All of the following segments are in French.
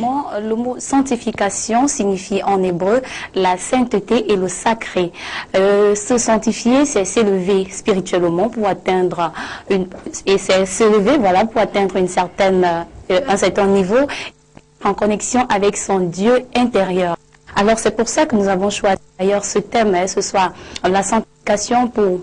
également, le mot sanctification signifie en hébreu la sainteté et le sacré. Se sanctifier, c'est s'élever spirituellement pour atteindre pour atteindre un certain niveau en connexion avec son Dieu intérieur. Alors c'est pour ça que nous avons choisi d'ailleurs ce thème ce soir, la sanctification, pour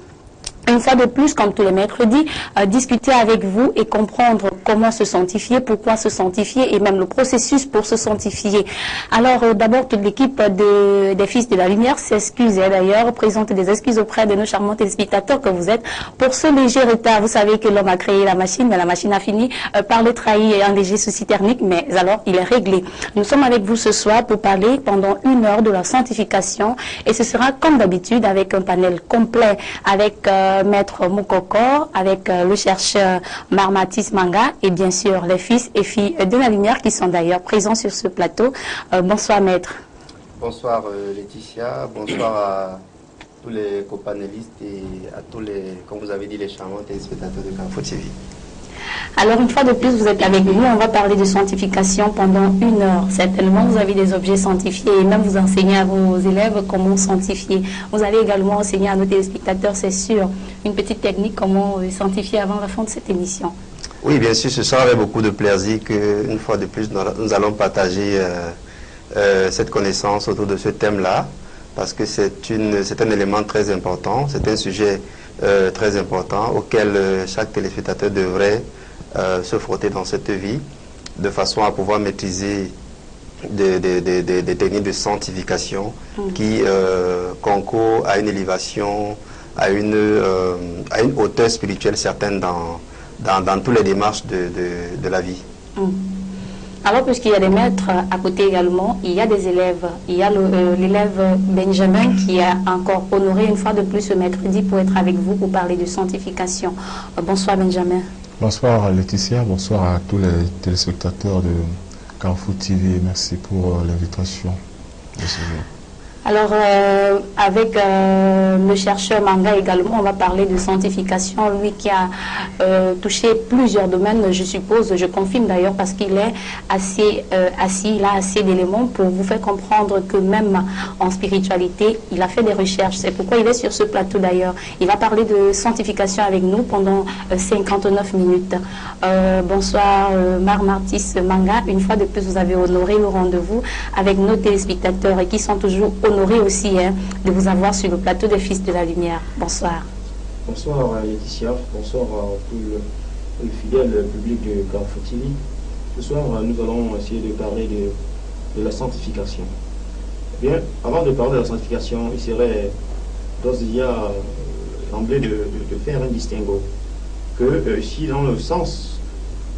une fois de plus, comme tous les mercredis, discuter avec vous et comprendre comment se sanctifier, pourquoi se sanctifier et même le processus pour se sanctifier. Alors d'abord, toute l'équipe des Fils de la Lumière s'excuse d'ailleurs, présente des excuses auprès de nos charmants téléspectateurs que vous êtes pour ce léger retard. Vous savez que l'homme a créé la machine, mais la machine a fini par le trahir et un léger souci technique, mais alors il est réglé. Nous sommes avec vous ce soir pour parler pendant 1 heure de la sanctification et ce sera comme d'habitude avec un panel complet avec Maître Moukoko, avec le chercheur Marmatis Manga et bien sûr les fils et filles de la lumière qui sont d'ailleurs présents sur ce plateau. Bonsoir Maître. Bonsoir Laetitia, bonsoir à tous les copanélistes et à tous les, comme vous avez dit, les charmants téléspectateurs de Carrefour TV. Alors une fois de plus, vous êtes avec nous, on va parler de sanctification pendant 1 heure. Certainement, vous avez des objets sanctifiés et même vous enseignez à vos élèves comment sanctifier. Vous allez également enseigner à nos téléspectateurs, c'est sûr, une petite technique, comment sanctifier avant la fin de cette émission. Oui, bien sûr, ce sera avec beaucoup de plaisir qu'une fois de plus, nous allons partager cette connaissance autour de ce thème-là, parce que c'est un élément très important, c'est un sujet très important auquel chaque téléspectateur devrait se frotter dans cette vie, de façon à pouvoir maîtriser des techniques de sanctification qui concourent à une élévation, à une hauteur spirituelle certaine dans toutes les démarches de la vie. Alors, puisqu'il y a des maîtres à côté également, il y a des élèves. Il y a l'élève Benjamin qui a encore honoré une fois de plus ce mercredi pour être avec vous pour parler de sanctification. Bonsoir Benjamin. Bonsoir Laetitia, bonsoir à tous les téléspectateurs de Carrefour TV. Merci pour l'invitation de ce jour. Alors, avec le chercheur Manga également, on va parler de sanctification, lui qui a touché plusieurs domaines, je suppose, je confirme d'ailleurs, parce qu'il est assez assis, il a assez d'éléments pour vous faire comprendre que même en spiritualité, il a fait des recherches. C'est pourquoi il est sur ce plateau d'ailleurs. Il va parler de sanctification avec nous pendant 59 minutes. Bonsoir Marmatis Manga, une fois de plus, vous avez honoré le rendez-vous avec nos téléspectateurs et qui sont toujours honoré aussi de vous avoir sur le plateau des Fils de la Lumière. Bonsoir. Bonsoir Laetitia, bonsoir à tout le fidèle public de Carrefour TV. Ce soir, nous allons essayer de parler de la sanctification. Bien, avant de parler de la sanctification, il serait d'ores et déjà d'emblée de faire un distinguo. Que si dans le sens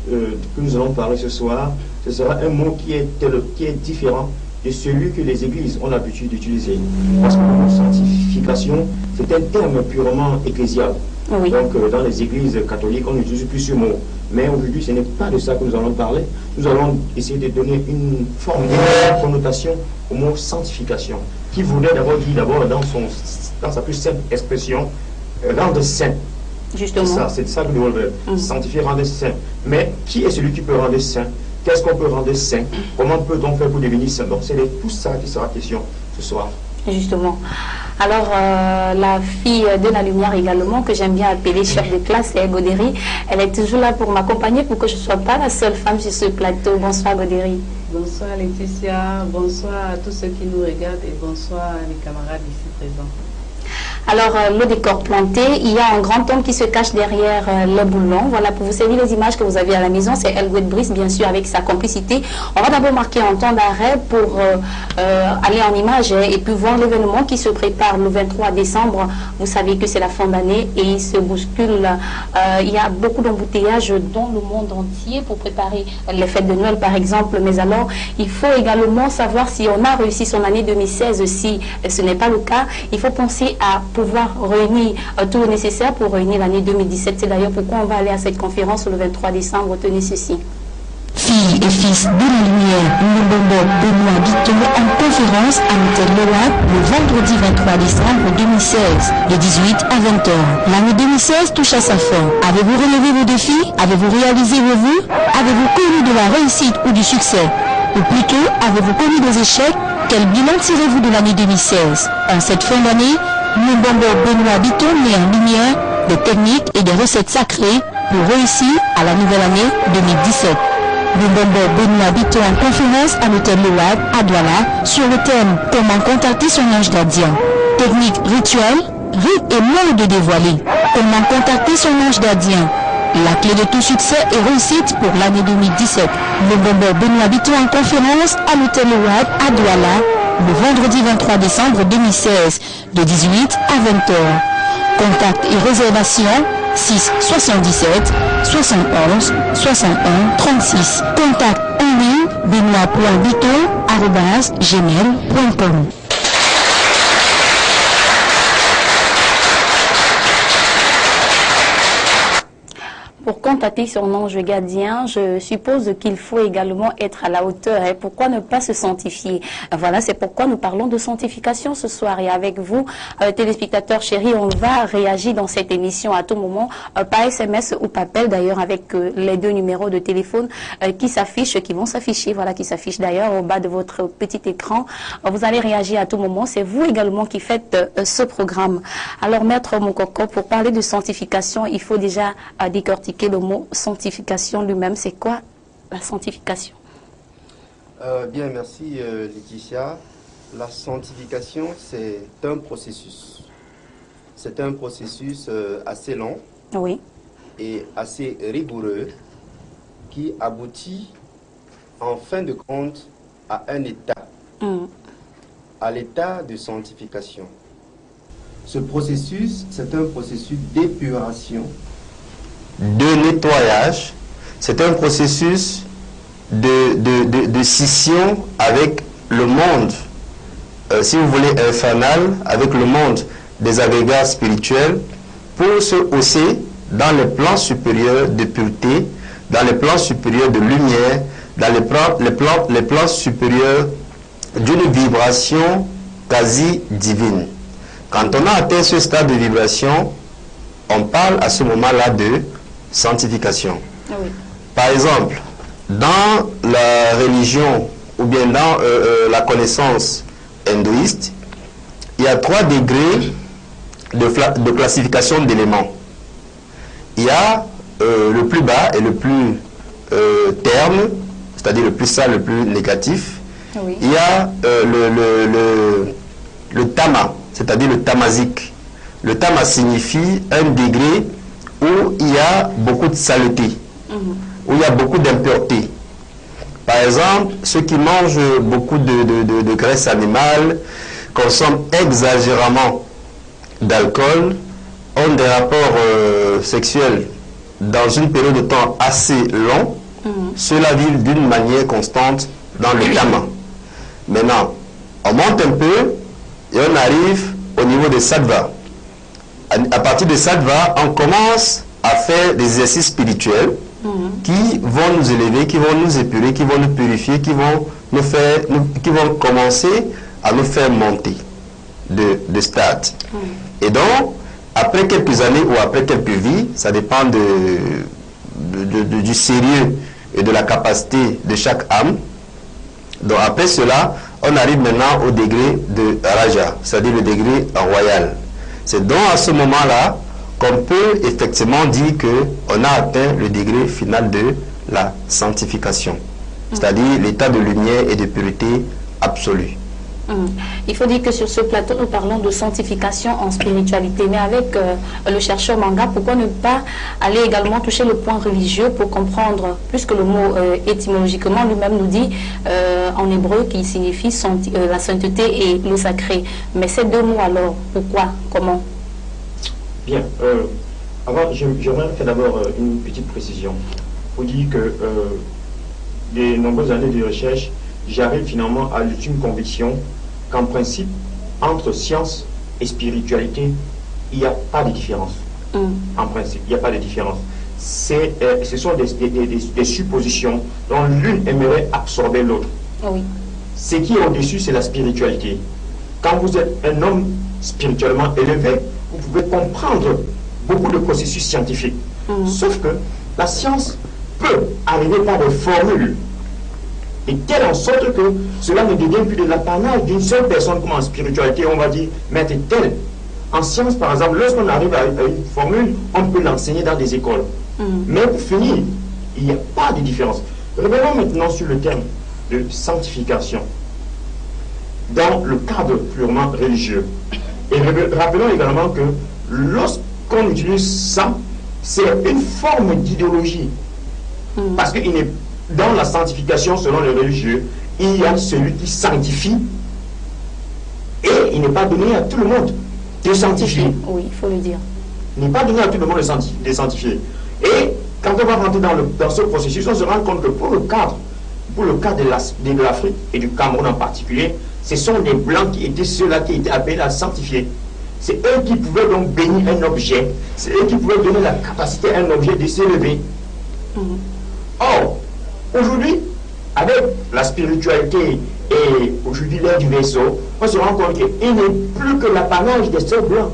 que nous allons parler ce soir, ce sera un mot qui est différent de celui que les églises ont l'habitude d'utiliser. Parce que le mot sanctification, c'est un terme purement ecclésial. Oui. Donc dans les églises catholiques, on n'utilise plus ce mot. Mais aujourd'hui, ce n'est pas de ça que nous allons parler. Nous allons essayer de donner une forme, une connotation au mot sanctification, qui voulait d'abord dire dans sa plus simple expression, rendre saint. Justement. C'est ça que nous voulons sanctifier, rendre saint. Mais qui est celui qui peut rendre saint? Qu'est-ce qu'on peut rendre saint? Comment peut-on faire pour devenir saint? Donc c'est de tout ça qui sera question ce soir. Justement. Alors, la fille de la lumière également, que j'aime bien appeler chef de classe, c'est Godéry. Elle est toujours là pour m'accompagner, pour que je ne sois pas la seule femme sur ce plateau. Bonsoir Godéry. Bonsoir Laetitia, bonsoir à tous ceux qui nous regardent et bonsoir à mes camarades ici présents. Alors, le décor planté, il y a un grand homme qui se cache derrière les boulons. Voilà, pour vous servir les images que vous avez à la maison, c'est Elwood Brice, bien sûr, avec sa complicité. On va d'abord marquer un temps d'arrêt pour aller en images et puis voir l'événement qui se prépare le 23 décembre. Vous savez que c'est la fin d'année et il se bouscule. Il y a beaucoup d'embouteillages dans le monde entier pour préparer les fêtes de Noël, par exemple. Mais alors, il faut également savoir si on a réussi son année 2016. Si ce n'est pas le cas, il faut penser à pouvoir réunir tout le nécessaire pour réunir l'année 2017. C'est d'ailleurs pourquoi on va aller à cette conférence le 23 décembre. Tenez ceci. Filles et fils de la lumière, Mbombo Benoît Bito en conférence à l'hôtel Loa le vendredi 23 décembre 2016, de 18 à 20h. L'année 2016 touche à sa fin. Avez-vous relevé vos défis? Avez-vous réalisé vos vœux? Avez-vous connu de la réussite ou du succès? Ou plutôt, avez-vous connu des échecs? Quel bilan tirez-vous de l'année 2016? En cette fin d'année, Lumbombo Benoît Biton met en lumière des techniques et des recettes sacrées pour réussir à la nouvelle année 2017. Lumbombo Benoît Biton en conférence à l'hôtel Loab à Douala sur le thème « Comment contacter son ange gardien ». Technique rituelle, rites et mots de dévoiler. Comment contacter son ange gardien? La clé de tout succès et réussite pour l'année 2017. Lumbombo Benoît Biton en conférence à l'hôtel Loab à Douala le vendredi 23 décembre 2016 de 18 à 20h. Contact et réservation 6 77 71 61 36. Contact en ligne benoît.biton@gmail.com. Pour contacter son ange gardien, je suppose qu'il faut également être à la hauteur. Et pourquoi ne pas se sanctifier? Voilà, c'est pourquoi nous parlons de sanctification ce soir. Et avec vous, téléspectateurs chéris, on va réagir dans cette émission à tout moment, par SMS ou par appel d'ailleurs, avec les deux numéros de téléphone qui s'affichent, qui vont s'afficher, voilà, qui s'affichent d'ailleurs au bas de votre petit écran. Vous allez réagir à tout moment. C'est vous également qui faites ce programme. Alors, Maître Mokoko, pour parler de sanctification, il faut déjà décortiquer le mot sanctification lui-même. C'est quoi la sanctification? Bien, merci Laetitia. La sanctification, c'est un processus. C'est un processus assez long, oui, et assez rigoureux qui aboutit en fin de compte à un état, à l'état de sanctification. Ce processus, c'est un processus d'épuration, de nettoyage, c'est un processus de scission avec le monde, si vous voulez, infernal, avec le monde des agrégats spirituels, pour se hausser dans les plans supérieurs de pureté, dans les plans supérieurs de lumière, dans les plans supérieurs d'une vibration quasi divine. Quand on a atteint ce stade de vibration, on parle à ce moment-là de sanctification. oui. Par exemple, dans la religion ou bien dans la connaissance hindouiste, il y a 3 degrés de classification d'éléments. Il y a le plus bas et le plus terne, c'est-à-dire le plus sale, le plus négatif. Oui. Il y a le tama, c'est-à-dire le tamazique. Le tama signifie un degré où il y a beaucoup de saleté, où il y a beaucoup d'impureté. Par exemple, ceux qui mangent beaucoup de graisse animale, consomment exagérément d'alcool, ont des rapports sexuels dans une période de temps assez longue, ceux-là vivent d'une manière constante dans le tama. Maintenant, on monte un peu et on arrive au niveau des sattvas. À partir de sattva, on commence à faire des exercices spirituels qui vont nous élever, qui vont nous épurer, qui vont nous purifier, qui vont commencer à nous faire monter de stade. Et donc, après quelques années ou après quelques vies, ça dépend du sérieux et de la capacité de chaque âme. Donc après cela, on arrive maintenant au degré de Raja, c'est-à-dire le degré royal. C'est donc à ce moment-là qu'on peut effectivement dire qu'on a atteint le degré final de la sanctification, c'est-à-dire l'état de lumière et de pureté absolue. Il faut dire que sur ce plateau, nous parlons de sanctification en spiritualité. Mais avec le chercheur Manga, pourquoi ne pas aller également toucher le point religieux pour comprendre, puisque le mot étymologiquement lui-même nous dit en hébreu qui signifie la sainteté et le sacré. Mais ces deux mots alors, pourquoi, comment? Bien, avant, j'aimerais faire d'abord une petite précision pour dire que des nombreuses années de recherche, j'arrive finalement à l'ultime conviction qu'en principe, entre science et spiritualité, il n'y a pas de différence. En principe, il n'y a pas de différence. Ce sont des suppositions dont l'une aimerait absorber l'autre. Oui. Ce qui est au-dessus, c'est la spiritualité. Quand vous êtes un homme spirituellement élevé, vous pouvez comprendre beaucoup de processus scientifiques. Sauf que la science peut arriver par des formules et telle en sorte que cela ne devient plus de l'apanage d'une seule personne, comme en spiritualité, on va dire, mais tel. En sciences, par exemple, lorsqu'on arrive à une formule, on peut l'enseigner dans des écoles. Mais pour finir, il n'y a pas de différence. Revenons maintenant sur le terme de sanctification dans le cadre purement religieux. Et rappelons également que lorsqu'on utilise ça, c'est une forme d'idéologie. Parce que dans la sanctification, selon les religieux, il y a celui qui sanctifie et il n'est pas donné à tout le monde de sanctifier. Oui, il faut le dire. Il n'est pas donné à tout le monde de sanctifier. Et quand on va rentrer dans ce processus, on se rend compte que pour le cadre de l'Afrique et du Cameroun en particulier, ce sont les Blancs qui étaient ceux-là qui étaient appelés à sanctifier. C'est eux qui pouvaient donc bénir un objet. C'est eux qui pouvaient donner la capacité à un objet de s'élever. Or, aujourd'hui, avec la spiritualité et aujourd'hui l'ère du vaisseau, on se rend compte qu'il n'est plus que l'apanage des seuls Blancs.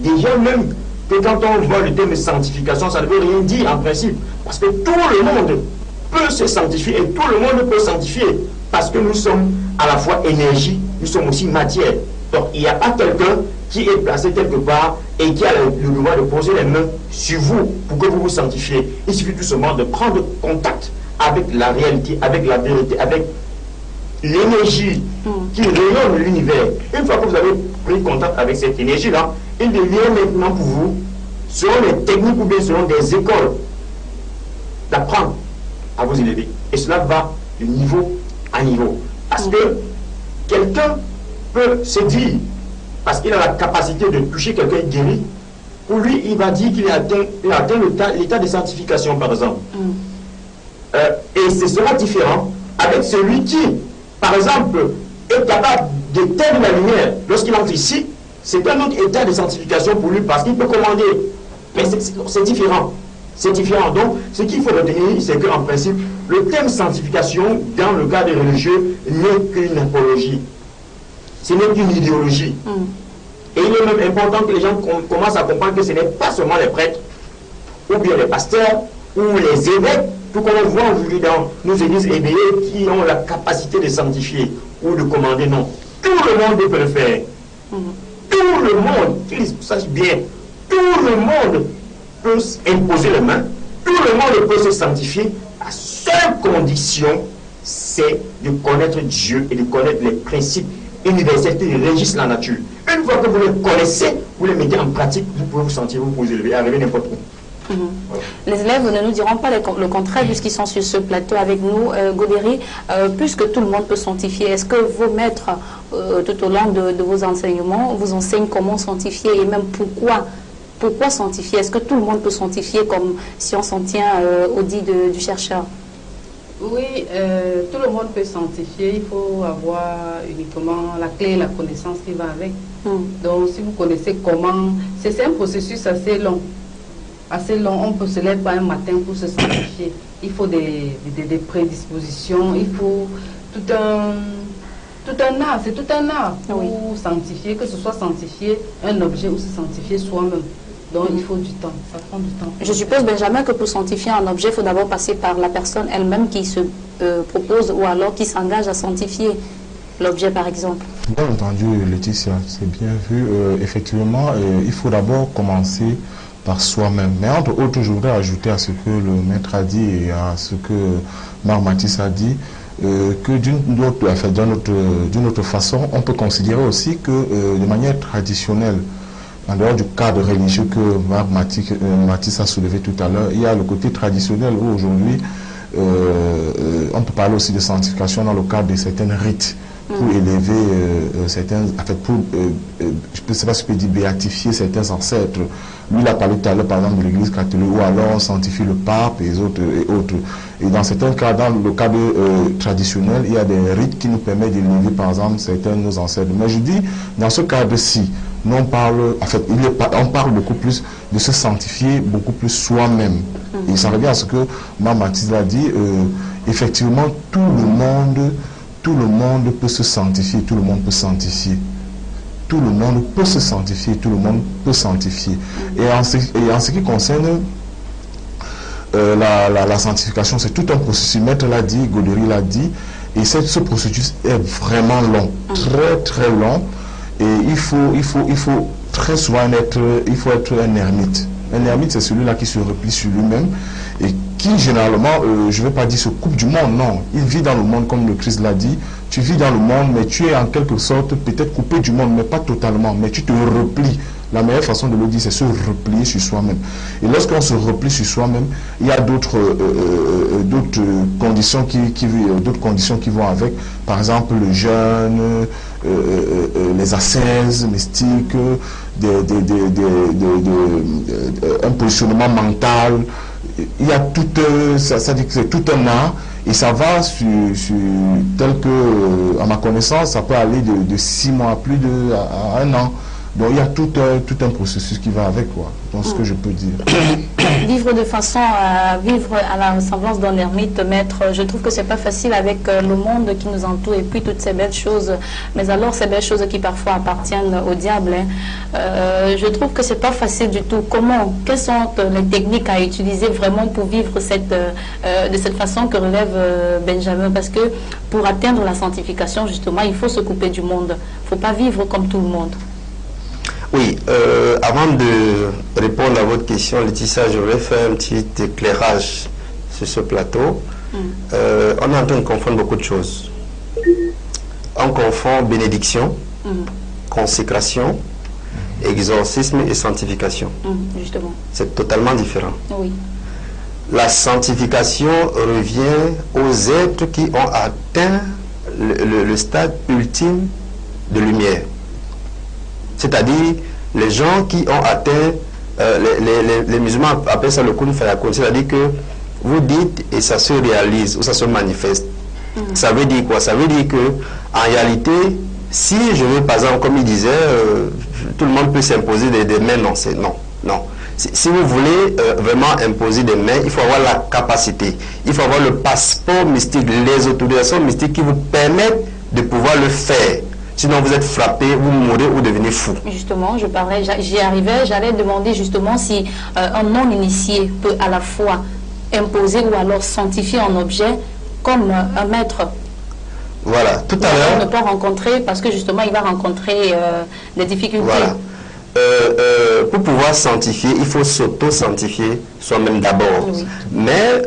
Déjà même que quand on voit le terme sanctification, ça ne veut rien dire en principe. Parce que tout le monde peut se sanctifier et tout le monde peut sanctifier. Parce que nous sommes à la fois énergie, nous sommes aussi matière. Donc il n'y a pas quelqu'un qui est placé quelque part et qui a le devoir de poser les mains sur vous pour que vous vous sanctifiez. Il suffit tout simplement de prendre contact avec la réalité, avec la vérité, avec l'énergie qui rayonne l'univers. Une fois que vous avez pris contact avec cette énergie-là, il devient maintenant pour vous, selon les techniques ou bien selon des écoles, d'apprendre à vous élever. Et cela va de niveau à niveau. Parce que quelqu'un peut se dire, parce qu'il a la capacité de toucher quelqu'un guéri, pour lui, il va dire qu'il a atteint l'état de sanctification, par exemple. Et ce sera différent avec celui qui, par exemple, est capable d'éteindre la lumière lorsqu'il entre ici. C'est un autre état de sanctification pour lui parce qu'il peut commander. Mais c'est différent. C'est différent. Donc, ce qu'il faut retenir, c'est qu'en principe, le thème sanctification, dans le cadre religieux, n'est qu'une apologie. Ce n'est qu'une idéologie. Et il est même important que les gens commencent à comprendre que ce n'est pas seulement les prêtres, ou bien les pasteurs, ou les évêques, tout comme on voit aujourd'hui dans nos églises éveillées, qui ont la capacité de sanctifier ou de commander. Non. Tout le monde peut le faire. Tout le monde, qu'il sache bien, tout le monde peut imposer les mains, tout le monde peut se sanctifier. La seule condition, c'est de connaître Dieu et de connaître les principes universels qui régissent la nature. Une fois que vous les connaissez, vous les mettez en pratique, vous pouvez vous sentir, vous pouvez vous élever, arriver n'importe où. Voilà. Les élèves ne nous diront pas le contraire puisqu'ils sont sur ce plateau avec nous. Godéry, puisque tout le monde peut sanctifier, est-ce que vos maîtres, tout au long de vos enseignements, vous enseignent comment sanctifier et même pourquoi sanctifier? Est-ce que tout le monde peut sanctifier comme si on s'en tient au dit du chercheur? Oui, tout le monde peut sanctifier. Il faut avoir uniquement la clé et la connaissance qui va avec. Donc, si vous connaissez comment, c'est un processus assez long. On peut se lever un matin pour se sanctifier. Il faut des prédispositions, il faut tout un art, c'est tout un art pour sanctifier, que ce soit sanctifier un objet ou se sanctifier soi-même. Donc il faut du temps, ça prend du temps. Je suppose, Benjamin, que pour sanctifier un objet, il faut d'abord passer par la personne elle-même qui se propose ou alors qui s'engage à sanctifier l'objet, par exemple. Bien entendu, Laetitia, c'est bien vu. Effectivement, il faut d'abord commencer par soi-même. Mais entre autres, je voudrais ajouter à ce que le maître a dit et à ce que Marc Matisse a dit, que d'une autre façon, on peut considérer aussi que de manière traditionnelle, en dehors du cadre religieux que Marc Matisse a soulevé tout à l'heure, il y a le côté traditionnel où aujourd'hui, on peut parler aussi de sanctification dans le cadre de certains rites pour élever certains, en fait, pour, je ne sais pas si je peux dire béatifier certains ancêtres. Lui, il a parlé tout à l'heure, par exemple, de l'église catholique, où alors on sanctifie le pape et autres. Et dans certains cas, dans le cadre traditionnel, il y a des rites qui nous permettent d'élever, par exemple, certains de nos ancêtres. Mais je dis, dans ce cadre-ci, nous on parle, en fait, on parle beaucoup plus de se sanctifier, beaucoup plus soi-même. Et ça revient à ce que Mme Mathilde a dit, effectivement, tout le monde peut se sanctifier, tout le monde peut sanctifier. Tout le monde peut se sanctifier, tout le monde peut sanctifier. Et en ce qui concerne la sanctification, c'est tout un processus. Maître l'a dit, Godery l'a dit, et ce processus est vraiment long, très très long. Et il faut très souvent être un ermite. Un ermite, c'est celui-là qui se replie sur lui-même et qui généralement, je ne vais pas dire se coupe du monde, non. Il vit dans le monde comme le Christ l'a dit. Tu vis dans le monde, mais tu es en quelque sorte peut-être coupé du monde, mais pas totalement. Mais tu te replies. La meilleure façon de le dire, c'est se replier sur soi-même. Et lorsqu'on se replie sur soi-même, il y a d'autres conditions qui vont avec. Par exemple, le jeûne, les ascèses mystiques, un positionnement mental. Il y a tout, ça dit que c'est tout un art. Et ça va tel que, à ma connaissance, ça peut aller de 6 mois à 1 an. Donc il y a tout un processus qui va avec, quoi. Donc ce que je peux dire. Vivre de façon à vivre à la ressemblance d'un ermite, maître, je trouve que c'est pas facile avec le monde qui nous entoure et puis toutes ces belles choses. Mais alors ces belles choses qui parfois appartiennent au diable, je trouve que c'est pas facile du tout. Quelles sont les techniques à utiliser vraiment pour vivre de cette façon que relève Benjamin? Parce que pour atteindre la sanctification, justement, il faut se couper du monde. Il faut pas vivre comme tout le monde. Oui, avant de répondre à votre question, Laetitia, je vais faire un petit éclairage sur ce plateau. On est en train de confondre beaucoup de choses. On confond bénédiction, consécration, exorcisme et sanctification. Justement. C'est totalement différent. Oui. La sanctification revient aux êtres qui ont atteint le stade ultime de lumière. C'est-à-dire les gens qui ont atteint, les musulmans appellent ça le kun fayakun, c'est-à-dire que vous dites et ça se réalise ou ça se manifeste. Ça veut dire quoi? Ça veut dire que en réalité, si je veux, par exemple, comme il disait, tout le monde peut s'imposer des mains, non. Si vous voulez vraiment imposer des mains, il faut avoir la capacité, il faut avoir le passeport mystique, les autorisations mystiques qui vous permettent de pouvoir le faire. Sinon, vous êtes frappé, vous mourrez ou devenez fou. Justement, j'y arrivais, j'allais demander justement si un non-initié peut à la fois imposer ou alors sanctifier un objet comme un maître. Voilà, tout à l'heure. On ne peut rencontrer parce que justement, il va rencontrer des difficultés. Voilà. Pour pouvoir sanctifier, il faut s'auto-sanctifier soi-même d'abord. Oui. Mais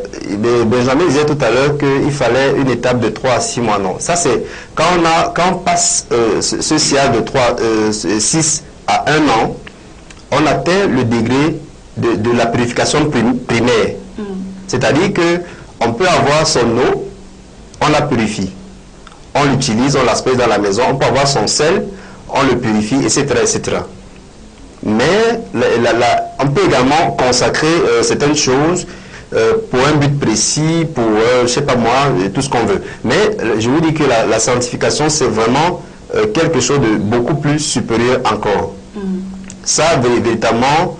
Benjamin disait tout à l'heure qu'il fallait une étape de 3 à 6 mois. Non, ça c'est quand on passe ce siège de 6 à 1 an, on atteint le degré de la purification primaire. C'est-à-dire que on peut avoir son eau, on la purifie. On l'utilise, on l'asperge dans la maison, on peut avoir son sel, on le purifie, etc. etc. Mais on peut également consacrer certaines choses pour un but précis, pour, je sais pas moi, tout ce qu'on veut. Mais je vous dis que la sanctification, c'est vraiment quelque chose de beaucoup plus supérieur encore. Ça, véritablement,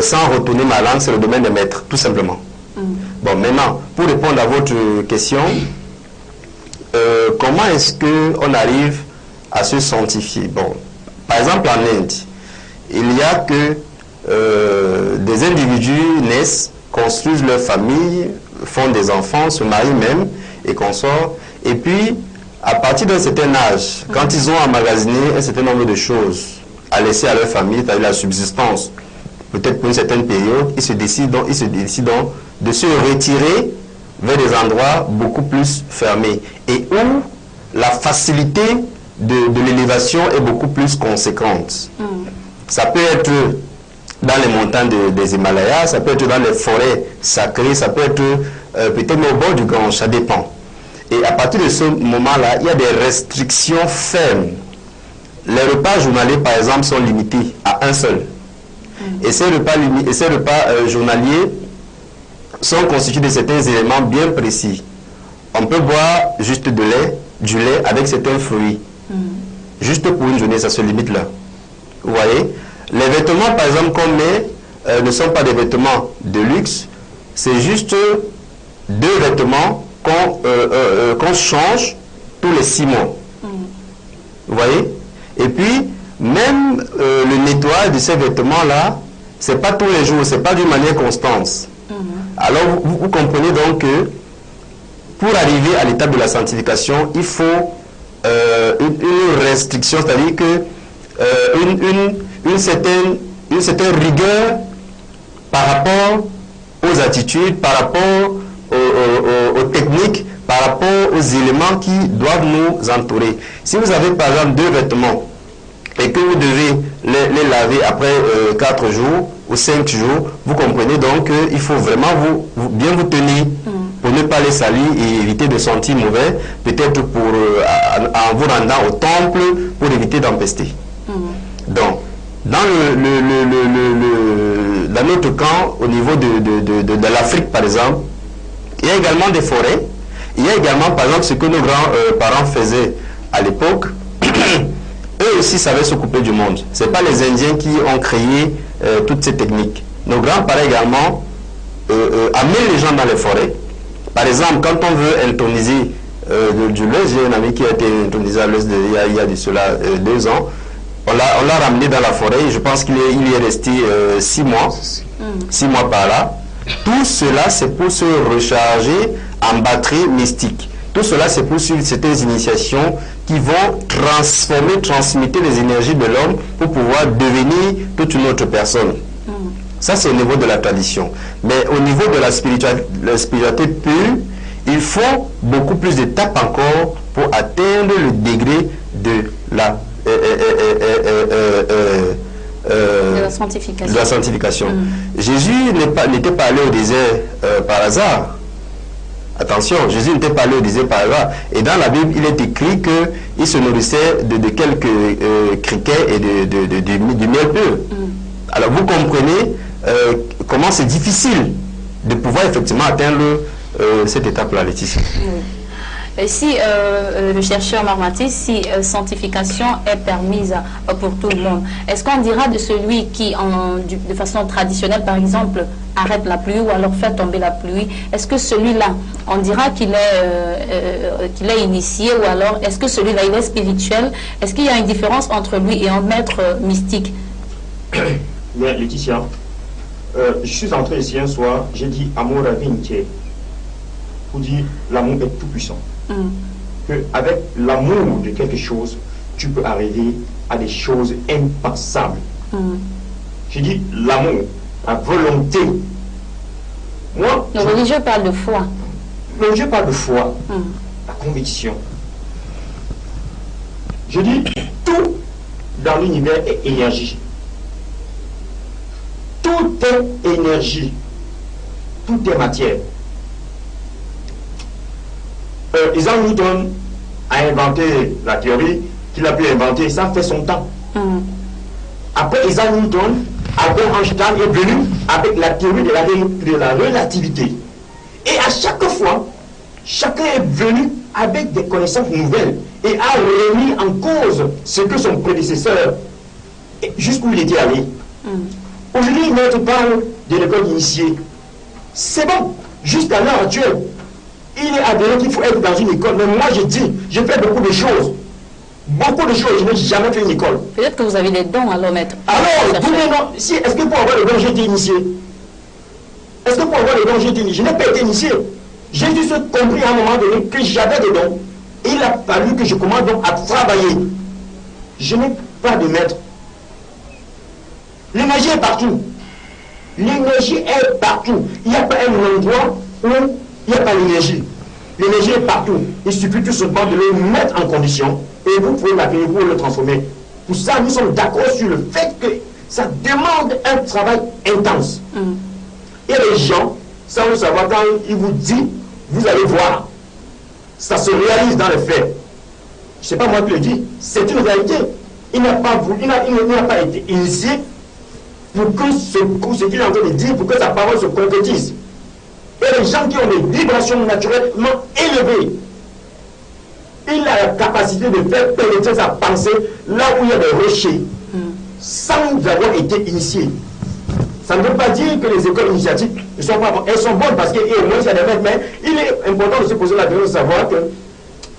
sans retourner ma langue, c'est le domaine des maîtres, tout simplement. Bon, maintenant, pour répondre à votre question, comment est-ce qu'on arrive à se sanctifier? Bon, par exemple, en Inde, il y a que des individus naissent, construisent leur famille, font des enfants, se marient même et consortent. Et puis, à partir d'un certain âge, quand ils ont emmagasiné un certain nombre de choses à laisser à leur famille, c'est-à-dire la subsistance, peut-être pour une certaine période, ils se décident de se retirer vers des endroits beaucoup plus fermés et où la facilité de l'élévation est beaucoup plus conséquente. Ça peut être dans les montagnes des Himalayas, ça peut être dans les forêts sacrées, ça peut être peut-être au bord du Gange, ça dépend. Et à partir de ce moment-là, il y a des restrictions fermes. Les repas journaliers, par exemple, sont limités à un seul. Et ces repas journaliers sont constitués de certains éléments bien précis. On peut boire juste du lait avec certains fruits. Juste pour une journée, ça se limite là. Vous voyez? Les vêtements, par exemple, qu'on met, ne sont pas des vêtements de luxe. C'est juste 2 vêtements qu'on change tous les 6 mois. Vous voyez? Et puis, même le nettoyage de ces vêtements-là, c'est pas tous les jours, c'est pas d'une manière constante. Alors vous comprenez donc que pour arriver à l'étape de la sanctification, il faut une restriction, c'est-à-dire que une certaine rigueur par rapport aux attitudes, par rapport aux techniques, par rapport aux éléments qui doivent nous entourer. Si vous avez par exemple 2 vêtements et que vous devez les laver après 4 jours ou 5 jours, vous comprenez donc qu'il faut vraiment bien vous tenir pour ne pas les salir et éviter de sentir mauvais, peut-être en vous rendant au temple pour éviter d'empester. Donc, dans dans notre camp, au niveau de l'Afrique par exemple, il y a également des forêts. Il y a également par exemple ce que nos grands-parents faisaient à l'époque. Eux aussi savaient s'occuper du monde. Ce n'est pas les Indiens qui ont créé toutes ces techniques. Nos grands-parents également amenaient les gens dans les forêts. Par exemple, quand on veut intoniser du lait, j'ai un ami qui a été intonisé à l'Ouest il y a de cela 2 ans. On l'a ramené dans la forêt et je pense qu'il y est resté 6 mois. 6 mois par là. Tout cela, c'est pour se recharger en batterie mystique. Tout cela, c'est pour suivre certaines initiations qui vont transmettre les énergies de l'homme pour pouvoir devenir toute une autre personne. Ça, c'est au niveau de la tradition. Mais au niveau de la spiritualité pure, il faut beaucoup plus d'étapes encore pour atteindre le degré de la sanctification. Jésus n'était pas allé au désert par hasard. Attention, Jésus n'était pas allé au désert par hasard. Et dans la Bible, il est écrit qu'il se nourrissait de quelques criquets et du miel pur. Alors vous comprenez comment c'est difficile de pouvoir effectivement atteindre cette étape-là, Laetitia. Si le chercheur Marmatis, si sanctification est permise pour tout le monde, est-ce qu'on dira de celui qui, de façon traditionnelle, par exemple, arrête la pluie ou alors fait tomber la pluie, est-ce que celui-là, on dira qu'il est initié ou alors est-ce que celui-là, il est spirituel? Est-ce qu'il y a une différence entre lui et un maître mystique? Bien, Laetitia, je suis entré ici un soir, j'ai dit amour à vintier. Pour dire l'amour est tout puissant. Qu'avec l'amour de quelque chose, tu peux arriver à des choses impensables. Je dis l'amour, la volonté. Moi, le religieux parle de foi. Le religieux parle de foi, la conviction. Je dis tout dans l'univers est énergie. Tout est énergie. Tout est matière. Isaac Newton a inventé la théorie qu'il a pu inventer, ça fait son temps. Après Isaac Newton, Albert Einstein est venu avec la théorie de la relativité. Et à chaque fois, chacun est venu avec des connaissances nouvelles et a remis en cause ce que son prédécesseur, jusqu'où il était allé. Aujourd'hui, notre parle de l'école initiée. C'est bon, jusqu'à l'heure actuelle. Il est avéré qu'il faut être dans une école. Mais moi, je dis, j'ai fait beaucoup de choses. Beaucoup de choses, je n'ai jamais fait une école. Peut-être que vous avez des dons, alors, maître. Alors, est-ce que pour avoir le don, j'ai été initié? Est-ce que pour avoir le don, j'ai été initié? Je n'ai pas été initié. J'ai juste compris à un moment donné que j'avais des dons. Et il a fallu que je commence donc à travailler. Je n'ai pas de maître. L'énergie est partout. L'énergie est partout. Il n'y a pas un endroit où il n'y a pas l'énergie. L'énergie est partout. Il suffit tout simplement de le mettre en condition et vous pouvez l'accueillir, vous pouvez le transformer. Pour ça, nous sommes d'accord sur le fait que ça demande un travail intense. Et les gens, sans le savoir, quand ils vous disent, vous allez voir, ça se réalise dans les faits. Ce n'est pas moi qui le dis, c'est une réalité. Il n'a pas été initié pour que ce qu'il est en train de dire, pour que sa parole se concrétise. Et les gens qui ont des vibrations naturellement élevées, il a la capacité de faire pénétrer sa pensée là où il y a des rochers, sans avoir été initié. Ça ne veut pas dire que les écoles initiatiques ne sont pas bonnes. Elles sont bonnes parce qu'au moins il y a des maîtres, mais il est important de se poser la question de savoir que,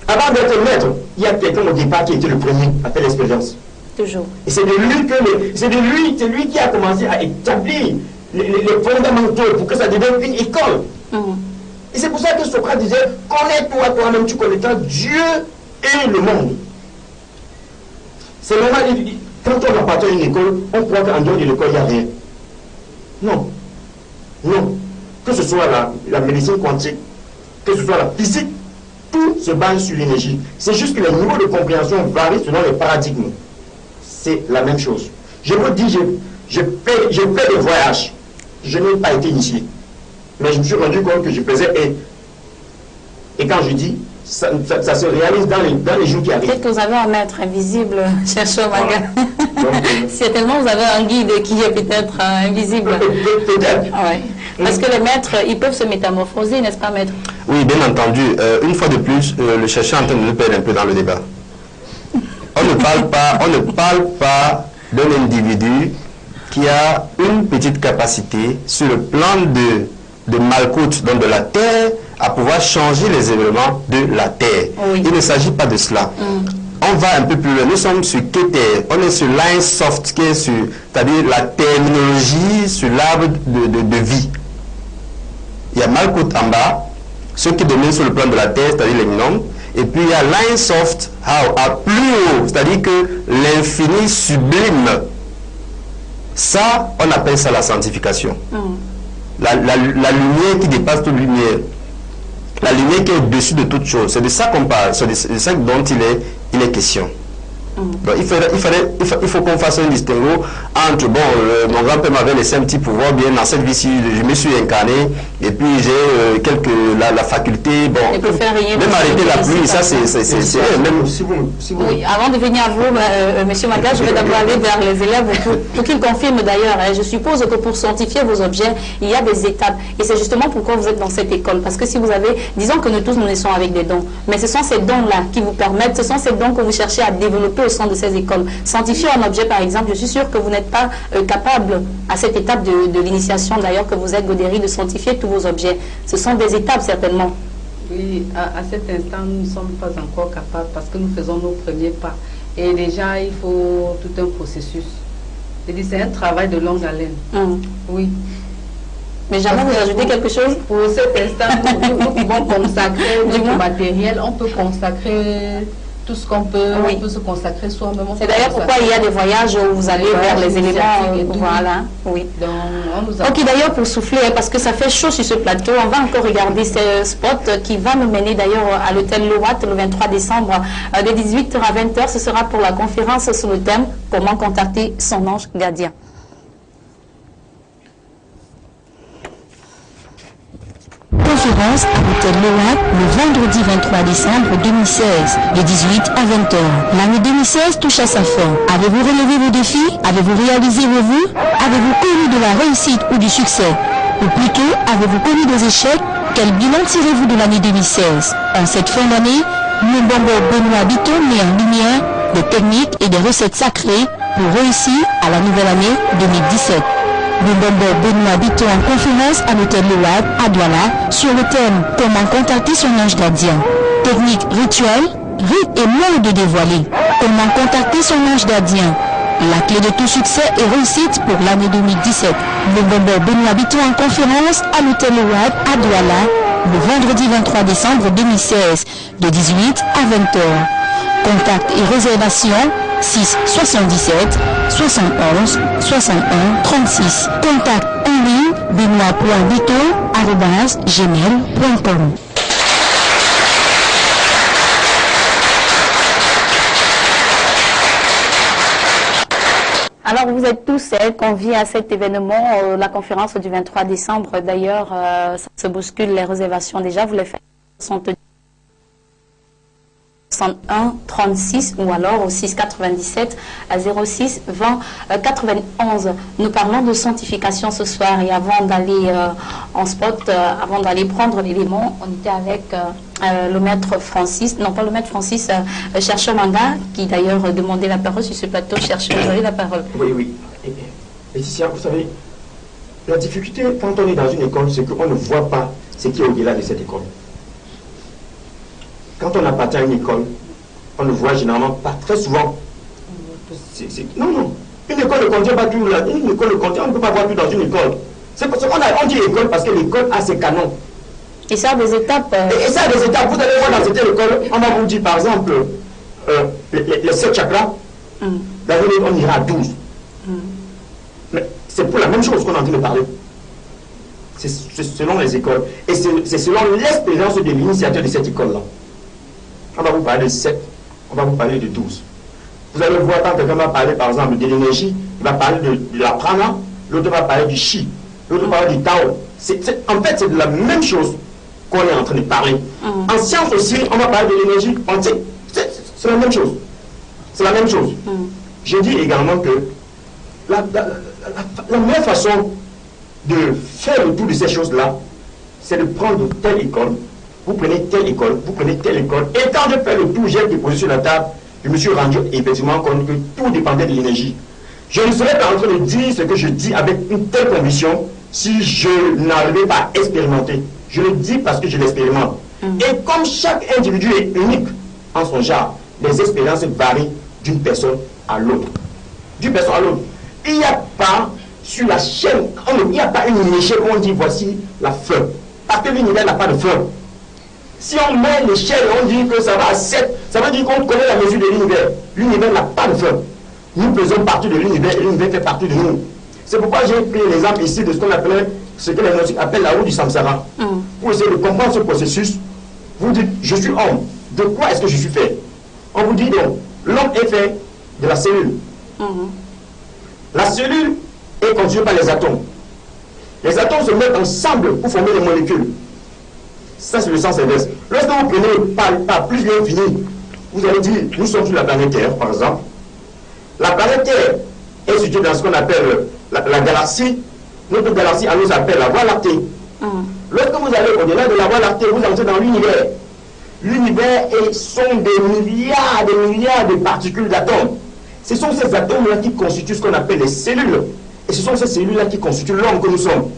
avant d'être maître, il y a quelqu'un au départ qui était le premier à faire l'expérience. Toujours. Et c'est de lui qui a commencé à établir les fondamentaux pour que ça devienne une école. Et c'est pour ça que Socrate disait, connais-toi toi-même, tu connaîtras Dieu et le monde. C'est normal, quand on appartient à une école, on croit qu'en dehors de l'école, il n'y a rien. Non. Non. Que ce soit la médecine quantique, que ce soit la physique, tout se base sur l'énergie. C'est juste que les niveaux de compréhension varient selon les paradigmes. C'est la même chose. Je vous dis, j'ai fait des voyages. Je n'ai pas été initié. Mais je me suis rendu compte que je faisais et quand je dis, ça se réalise dans les jours qui arrivent. Peut-être que vous avez un maître invisible, chercheur Maga. Certainement, vous avez un guide qui est peut-être invisible. Peut-être. Ouais. Parce que les maîtres, ils peuvent se métamorphoser, n'est-ce pas, maître? Oui, bien entendu. Une fois de plus, le chercheur est en train de nous perdre un peu dans le débat. On ne parle pas d'un individu qui a une petite capacité sur le plan de Malkout, donc de la terre, à pouvoir changer les événements de la terre. Oui. Il ne s'agit pas de cela. On va un peu plus loin. Nous sommes sur Keter. On est sur l'Insoft, qui est sur, c'est-à-dire la terminologie sur l'arbre de vie. Il y a Malkout en bas, ceux qui dominent sur le plan de la terre, c'est-à-dire les gnomes. Et puis il y a l'Insoft à plus haut, c'est-à-dire que l'infini sublime. Ça, on appelle ça la sanctification. La lumière qui dépasse toute lumière. La lumière qui est au-dessus de toute chose. C'est de ça qu'on parle. C'est de ça dont il est question. Donc, il faut qu'on fasse un distinguo entre, bon, mon grand-père m'avait laissé un petit pouvoir, bien dans cette vie-ci, je me suis incarné, et puis j'ai la faculté, bon, même arrêter la pluie, ça c'est même... Oui, avant de venir à vous, monsieur Maga, je vais d'abord aller vers les élèves pour qu'ils confirment d'ailleurs. Je suppose que pour sanctifier vos objets, il y a des étapes. Et c'est justement pourquoi vous êtes dans cette école. Parce que si vous avez, disons que nous tous nous naissons avec des dons, mais ce sont ces dons-là qui vous permettent, ce sont ces dons que vous cherchez à développer au sein de ces écoles. Sanctifier un objet, par exemple, je suis sûre que vous n'êtes pas capable, à cette étape de l'initiation d'ailleurs que vous êtes, Godéry, de sanctifier tous vos objets. Ce sont des étapes, certainement. Oui, à cet instant, nous ne sommes pas encore capables parce que nous faisons nos premiers pas. Et déjà, il faut tout un processus. C'est un travail de longue haleine. Oui. Mais jamais vous ajoutez quelque chose? Pour cet instant, nous pouvons consacrer notre matériel, on peut consacrer tout ce qu'on peut, on peut se consacrer soi-même. C'est d'ailleurs pourquoi il y a des voyages où vous allez vers les éléments. Voilà, oui. Donc, ok, d'ailleurs pour souffler, parce que ça fait chaud sur ce plateau, on va encore regarder ce spot qui va nous mener d'ailleurs à l'hôtel Loat le 23 décembre de 18h à 20h. Ce sera pour la conférence sur le thème « Comment contacter son ange gardien ». Conférence à l'hôtel Loat le vendredi 23 décembre 2016, de 18 à 20h. L'année 2016 touche à sa fin. Avez-vous relevé vos défis? Avez-vous réalisé vos vœux? Avez-vous connu de la réussite ou du succès? Ou plutôt, avez-vous connu des échecs? Quel bilan tirez-vous de l'année 2016? En cette fin d'année, Mbombo Benoît Bito met en lumière des techniques et des recettes sacrées pour réussir à la nouvelle année 2017. Mbombo Benoît Bito en conférence à l'hôtel Loat à Douala sur le thème « Comment contacter son ange gardien ». Technique rituelle, rites et modes dévoilés. Comment contacter son ange gardien. La clé de tout succès et réussite pour l'année 2017. Mbombo Benoît Bito en conférence à l'hôtel Loat à Douala le vendredi 23 décembre 2016 de 18 à 20h. Contact et réservation 6 77 71 61 36. Contact en ligne benoît.bito@gmail.com. Alors, vous êtes tous conviés à cet événement, la conférence du 23 décembre. D'ailleurs, ça se bouscule les réservations déjà. Vous les faites 61 36 ou alors au 6 97 à 06 20 91. Nous parlons de sanctification ce soir et avant d'aller en spot, avant d'aller prendre l'élément, on était avec le maître Francis, non pas le maître Francis, chercheur Manga, qui d'ailleurs demandait la parole sur ce plateau. Chercheur, vous avez la parole. Oui, oui. Laetitia, vous savez, la difficulté quand on est dans une école, c'est qu'on ne voit pas ce qui est au-delà de cette école. Quand on appartient à une école, on ne voit généralement pas très souvent. Non, non. Une école ne contient pas tout. Une école ne contient, on ne peut pas voir tout dans une école. C'est parce qu'on dit école parce que l'école a ses canons. Et ça a des étapes. Et ça a des étapes. Vous allez voir dans cette école, on va vous dire par exemple les 7 chakras. D'ailleurs, on ira à 12. Mais c'est pour la même chose qu'on est en train de parler. C'est selon les écoles. Et c'est selon l'expérience de l'initiateur de cette école-là. On va vous parler de 7, on va vous parler de 12. Vous allez voir quand quelqu'un va parler par exemple de l'énergie, il va parler de la prana, l'autre va parler du chi, l'autre va parler du tao. En fait, c'est de la même chose qu'on est en train de parler. En science aussi, on va parler de l'énergie. C'est la même chose. C'est la même chose. Je dis également que la meilleure façon de faire le tour de ces choses-là, c'est de prendre telle école, vous prenez telle école, vous prenez telle école, et quand je fais le tour, j'ai déposé sur la table, je me suis rendu effectivement compte que tout dépendait de l'énergie. Je ne serais pas en train de dire ce que je dis avec une telle conviction si je n'arrivais pas à expérimenter. Je le dis parce que je l'expérimente. Et comme chaque individu est unique en son genre, les expériences varient d'une personne à l'autre. D'une personne à l'autre. Il n'y a pas sur la chaîne, il n'y a pas une échelle où on dit voici la fin. Parce que l'univers n'a pas de fin. Si on met l'échelle et on dit que ça va à 7, ça veut dire qu'on connaît la mesure de l'univers. L'univers n'a pas de fin. Nous faisons partie de l'univers et l'univers fait partie de nous. C'est pourquoi j'ai pris l'exemple ici de ce qu'on appelle, ce que les gnostiques appellent la roue du samsara. Pour essayer de comprendre ce processus, vous dites, je suis homme. De quoi est-ce que je suis fait? On vous dit donc, l'homme est fait de la cellule. La cellule est constituée par les atomes. Les atomes se mettent ensemble pour former les molécules. Ça, c'est le sens inverse. Lorsque vous prenez par plus l'infini, vous allez dire, nous sommes sur la planète Terre, par exemple. La planète Terre est située dans ce qu'on appelle la galaxie. Notre galaxie, elle nous appelle la Voie lactée. Lorsque vous allez au-delà de la Voie lactée, vous entrez dans l'univers. L'univers sont des milliards de particules d'atomes. Ce sont ces atomes-là qui constituent ce qu'on appelle les cellules. Et ce sont ces cellules-là qui constituent l'homme que nous sommes.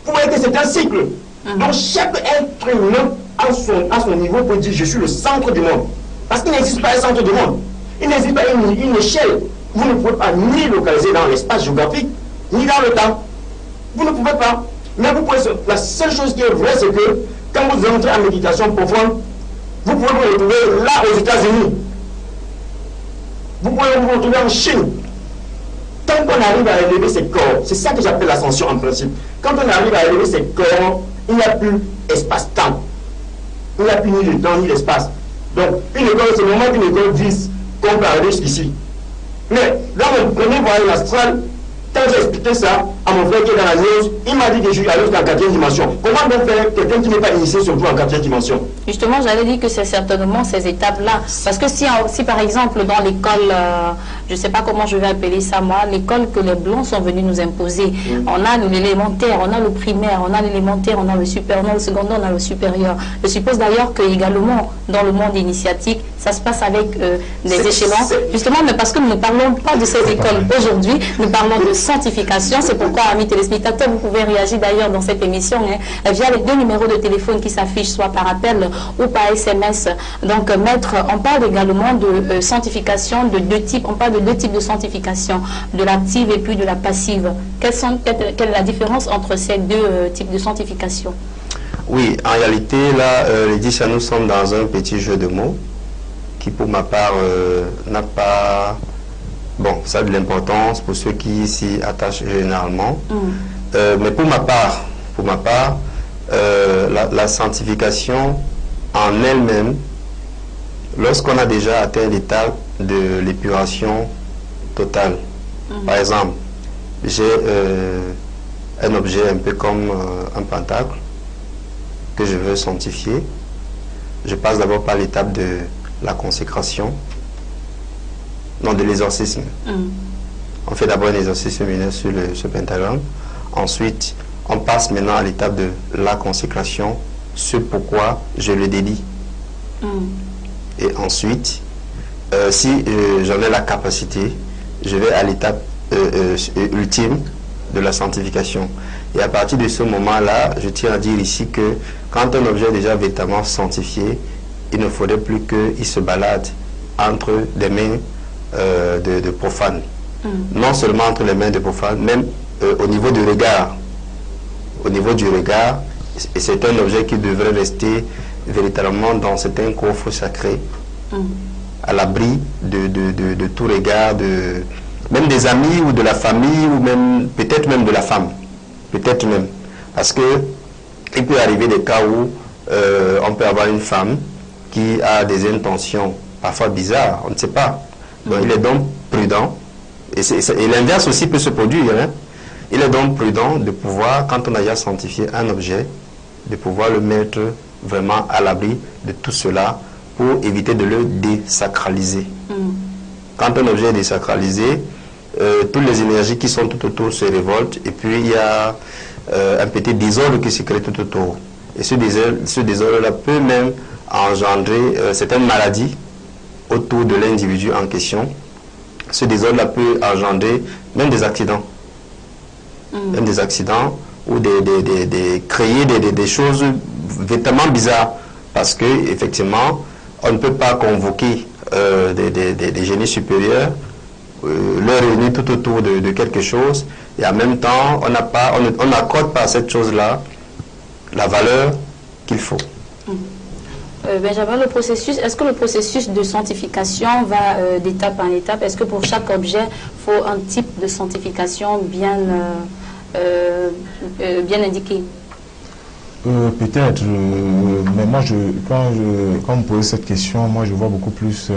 Vous voyez que c'est un cycle. Donc chaque être humain à son niveau peut dire je suis le centre du monde. Parce qu'il n'existe pas un centre du monde. Il n'existe pas une échelle. Vous ne pouvez pas ni localiser dans l'espace géographique, ni dans le temps. Vous ne pouvez pas. Mais vous pouvez, la seule chose qui est vraie, c'est que quand vous entrez en méditation profonde, vous pouvez vous retrouver là aux États-Unis. Vous pouvez vous retrouver en Chine. Tant qu'on arrive à élever ses corps, c'est ça que j'appelle l'ascension en principe. Quand on arrive à élever ses corps, il n'y a plus espace-temps. Il n'y a plus ni le temps ni l'espace. Donc, une école, c'est le moment qu'une école dise qu'on peut arriver jusqu'ici. Mais dans mon premier voyage astral, quand j'ai expliqué ça à mon frère qui est dans la news, il m'a dit que je suis allé jusqu'en 4e dimension. Comment donc faire quelqu'un qui n'est pas initié surtout en 4e dimension? Justement, j'allais dire que c'est certainement ces étapes-là. Parce que si par exemple dans l'école, je ne sais pas comment je vais appeler ça moi, l'école que les Blancs sont venus nous imposer, on a l'élémentaire, on a le primaire, on a l'élémentaire, on a le supérieur, on a le secondaire, on a le supérieur. Je suppose d'ailleurs que également dans le monde initiatique, ça se passe avec des échelons. Justement, mais parce que nous ne parlons pas de ces écoles aujourd'hui, nous parlons de sanctification. C'est pourquoi, amis téléspectateurs, vous pouvez réagir d'ailleurs dans cette émission via les 2 numéros de téléphone qui s'affichent, soit par appel ou par SMS. Donc, maître, on parle également de sanctification de 2 types. On parle de 2 types de sanctification, de l'active et puis de la passive. Quelle est la différence entre ces 2 types de sanctification? Oui, en réalité, là, Laetitia, nous sommes dans un petit jeu de mots qui, pour ma part, n'a pas... Bon, ça a de l'importance pour ceux qui s'y attachent généralement. Mais pour ma part, la sanctification en elle-même, lorsqu'on a déjà atteint l'état de l'épuration totale, par exemple, j'ai un objet un peu comme un pentacle que je veux sanctifier, je passe d'abord par l'étape de la consécration, non, de l'exorcisme. On fait d'abord un exorcisme lunaire sur ce pentagramme. Ensuite, on passe maintenant à l'étape de la consécration, ce pourquoi je le dédie. Et ensuite, si j'en ai la capacité, je vais à l'étape ultime de la sanctification. Et à partir de ce moment-là, je tiens à dire ici que quand un objet est déjà véritablement sanctifié, il ne faudrait plus qu'il se balade entre des mains de profanes. Non seulement entre les mains de profanes, même au niveau du regard. au niveau du regard, et c'est un objet qui devrait rester véritablement dans certains coffres sacrés, à l'abri de tout regard, même des amis ou de la famille, ou même peut-être même de la femme. Peut-être même. Parce que il peut arriver des cas où on peut avoir une femme qui a des intentions parfois bizarres, on ne sait pas. Donc il est donc prudent, et l'inverse aussi peut se produire. Hein. Il est donc prudent de pouvoir, quand on a déjà sanctifié un objet, de pouvoir le mettre vraiment à l'abri de tout cela pour éviter de le désacraliser. Quand un objet est désacralisé, toutes les énergies qui sont tout autour se révoltent, et puis il y a un petit désordre qui se crée tout autour. Et ce désordre-là peut même engendrer certaines maladies autour de l'individu en question. Ce désordre-là peut engendrer même des accidents. Même des accidents ou créer des choses véritablement bizarres. Parce que effectivement, on ne peut pas convoquer des génies supérieurs, leur réunir tout autour de quelque chose, et en même temps, on n'accorde pas à cette chose-là la valeur qu'il faut. Benjamin, est-ce que le processus de sanctification va d'étape en étape? Est-ce que pour chaque objet, il faut un type de sanctification bien indiqué? Peut-être, mais moi, quand vous me posez cette question, moi je vois beaucoup plus,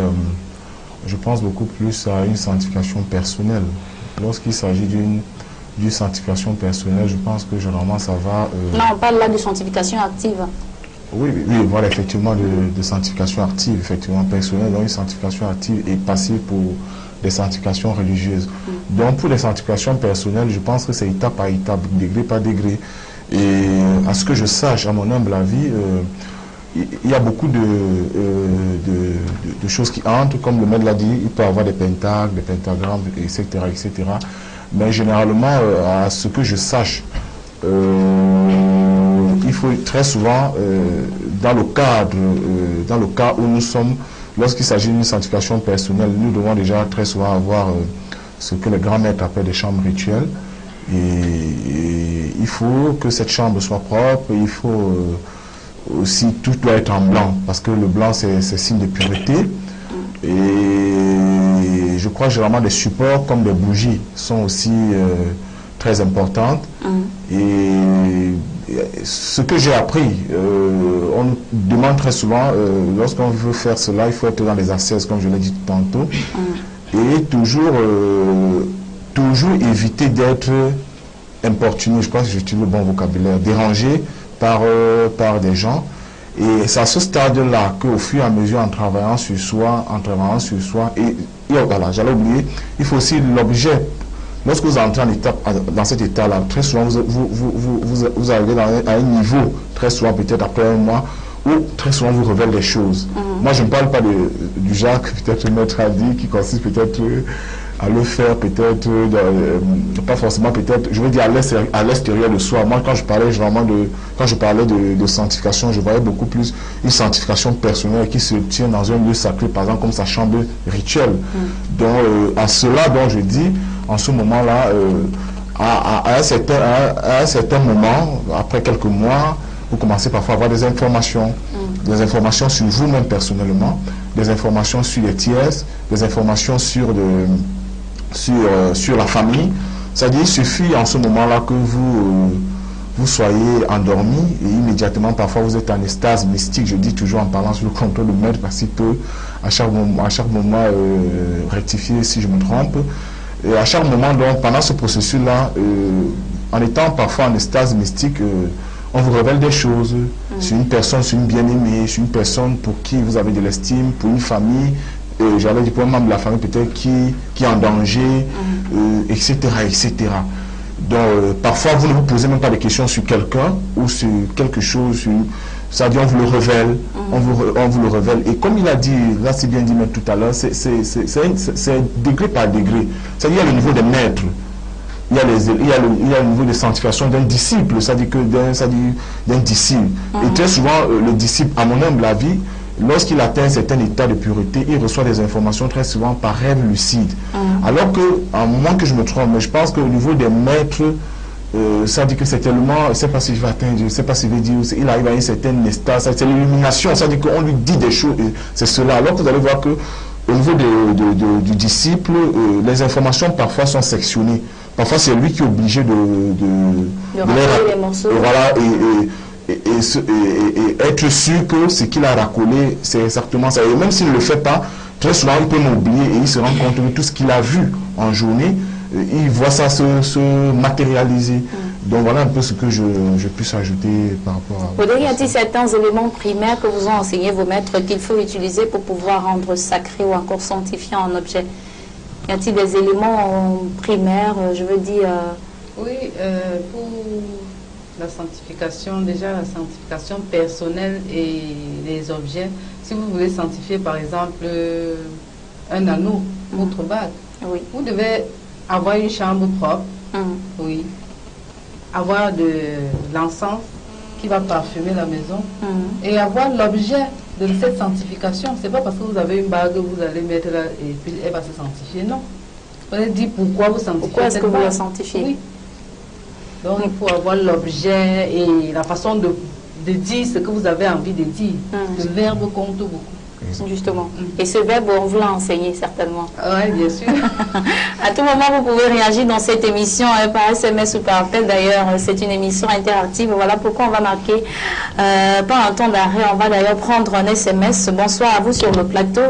je pense beaucoup plus à une sanctification personnelle. Lorsqu'il s'agit d'une sanctification personnelle, je pense que généralement ça va... Non, on parle là de sanctification active. Oui, voilà, effectivement, de sanctification active, effectivement, personnelle. Donc une sanctification active et passive pour des sanctifications religieuses. Donc pour les sanctifications personnelles, je pense que c'est étape par étape, degré par degré. Et à ce que je sache, à mon humble avis, il y a beaucoup de choses qui entrent, comme le maître l'a dit, il peut y avoir des pentacles, des pentagrammes, etc., etc. Mais généralement, à ce que je sache, il faut très souvent, dans le cas où nous sommes, lorsqu'il s'agit d'une sanctification personnelle, nous devons déjà très souvent avoir ce que les grands maîtres appellent des chambres rituelles. Et il faut que cette chambre soit propre, il faut aussi, tout doit être en blanc, parce que le blanc c'est signe de pureté. Et je crois généralement des supports comme des bougies sont aussi très importantes. Et ce que j'ai appris, on nous demande très souvent, lorsqu'on veut faire cela, il faut être dans les ascèses, comme je l'ai dit tantôt, et toujours éviter d'être importuné, je crois que j'utilise le bon vocabulaire, dérangé par des gens. Et c'est à ce stade-là qu'au fur et à mesure, en travaillant sur soi, et voilà, j'allais oublier, il faut aussi l'objet. Lorsque vous entrez dans cet état-là, très souvent, vous arrivez à un niveau, très souvent peut-être après un mois, où très souvent vous révèle des choses. Moi, je ne parle pas du genre que peut-être le maître a dit, qui consiste peut-être à le faire peut-être, pas forcément peut-être, je veux dire à l'extérieur de soi. Moi, quand je parlais de sanctification, je voyais beaucoup plus une sanctification personnelle qui se tient dans un lieu sacré, par exemple comme sa chambre rituelle. Donc, à cela dont je dis, en ce moment-là, à un certain moment, après quelques mois, vous commencez parfois à avoir des informations sur vous-même personnellement, des informations sur les tiers, des informations sur la famille. C'est-à-dire, il suffit en ce moment-là que vous soyez endormi et immédiatement, parfois, vous êtes en extase mystique. Je dis toujours en parlant sur le contrôle du maître parce qu'il peut à chaque moment rectifier si je me trompe. Et à chaque moment, donc, pendant ce processus-là, en étant parfois en extase mystique, on vous révèle des choses sur une personne, sur une bien-aimée, sur une personne pour qui vous avez de l'estime, pour une famille, j'allais dire pour un membre de la famille peut-être qui est en danger, etc., etc. Donc, parfois, vous ne vous posez même pas de questions sur quelqu'un ou sur quelque chose, c'est-à-dire on vous le révèle, on vous le révèle. Et comme il a dit, là c'est bien dit même tout à l'heure, c'est degré par degré. C'est-à-dire il y a le niveau des maîtres. Il y a le niveau de sanctification d'un disciple, c'est-à-dire d'un disciple. Et très souvent, le disciple, à mon humble avis, lorsqu'il atteint un certain état de pureté, il reçoit des informations très souvent par rêve lucide. Alors que, à moins que je me trompe, mais je pense qu'au niveau des maîtres, ça dit que c'est tellement, je ne sais pas si je vais atteindre, je ne sais pas si je vais dire, il arrive à une certaine état, c'est l'illumination, ça dit qu'on lui dit des choses, c'est cela. Alors que vous allez voir que au niveau du disciple, les informations parfois sont sectionnées. Parfois c'est lui qui est obligé de les morceaux. Voilà, et être sûr que ce qu'il a racolé, c'est exactement ça. Et même s'il ne le fait pas, très souvent il peut m'oublier et il se rend compte que tout ce qu'il a vu en journée, il voit ça se matérialiser. Donc voilà un peu ce que je puisse ajouter par rapport à... Audrey, y a-t-il certains éléments primaires que vous ont enseigné vos maîtres qu'il faut utiliser pour pouvoir rendre sacré ou encore sanctifiant un objet? Y a-t-il des éléments primaires, je veux dire... Oui, pour la sanctification, déjà la sanctification personnelle et les objets. Si vous voulez sanctifier par exemple un anneau, votre bague, oui. Vous devez avoir une chambre propre, oui, avoir de l'encens qui va parfumer la maison et avoir l'objet de cette sanctification. C'est pas parce que vous avez une bague que vous allez mettre là et puis elle va se sanctifier, non. Vous allez dire pourquoi vous sanctifiez. Pourquoi est-ce que vous la sanctifiez? Oui. Donc il faut avoir l'objet et la façon de dire ce que vous avez envie de dire. Le verbe compte beaucoup. Justement. Et ce verbe, on vous l'a enseigné certainement. Oui, bien sûr. À tout moment, vous pouvez réagir dans cette émission par SMS ou par appel. D'ailleurs, c'est une émission interactive. Voilà pourquoi on va marquer pas un temps d'arrêt. On va d'ailleurs prendre un SMS. Bonsoir à vous sur le plateau.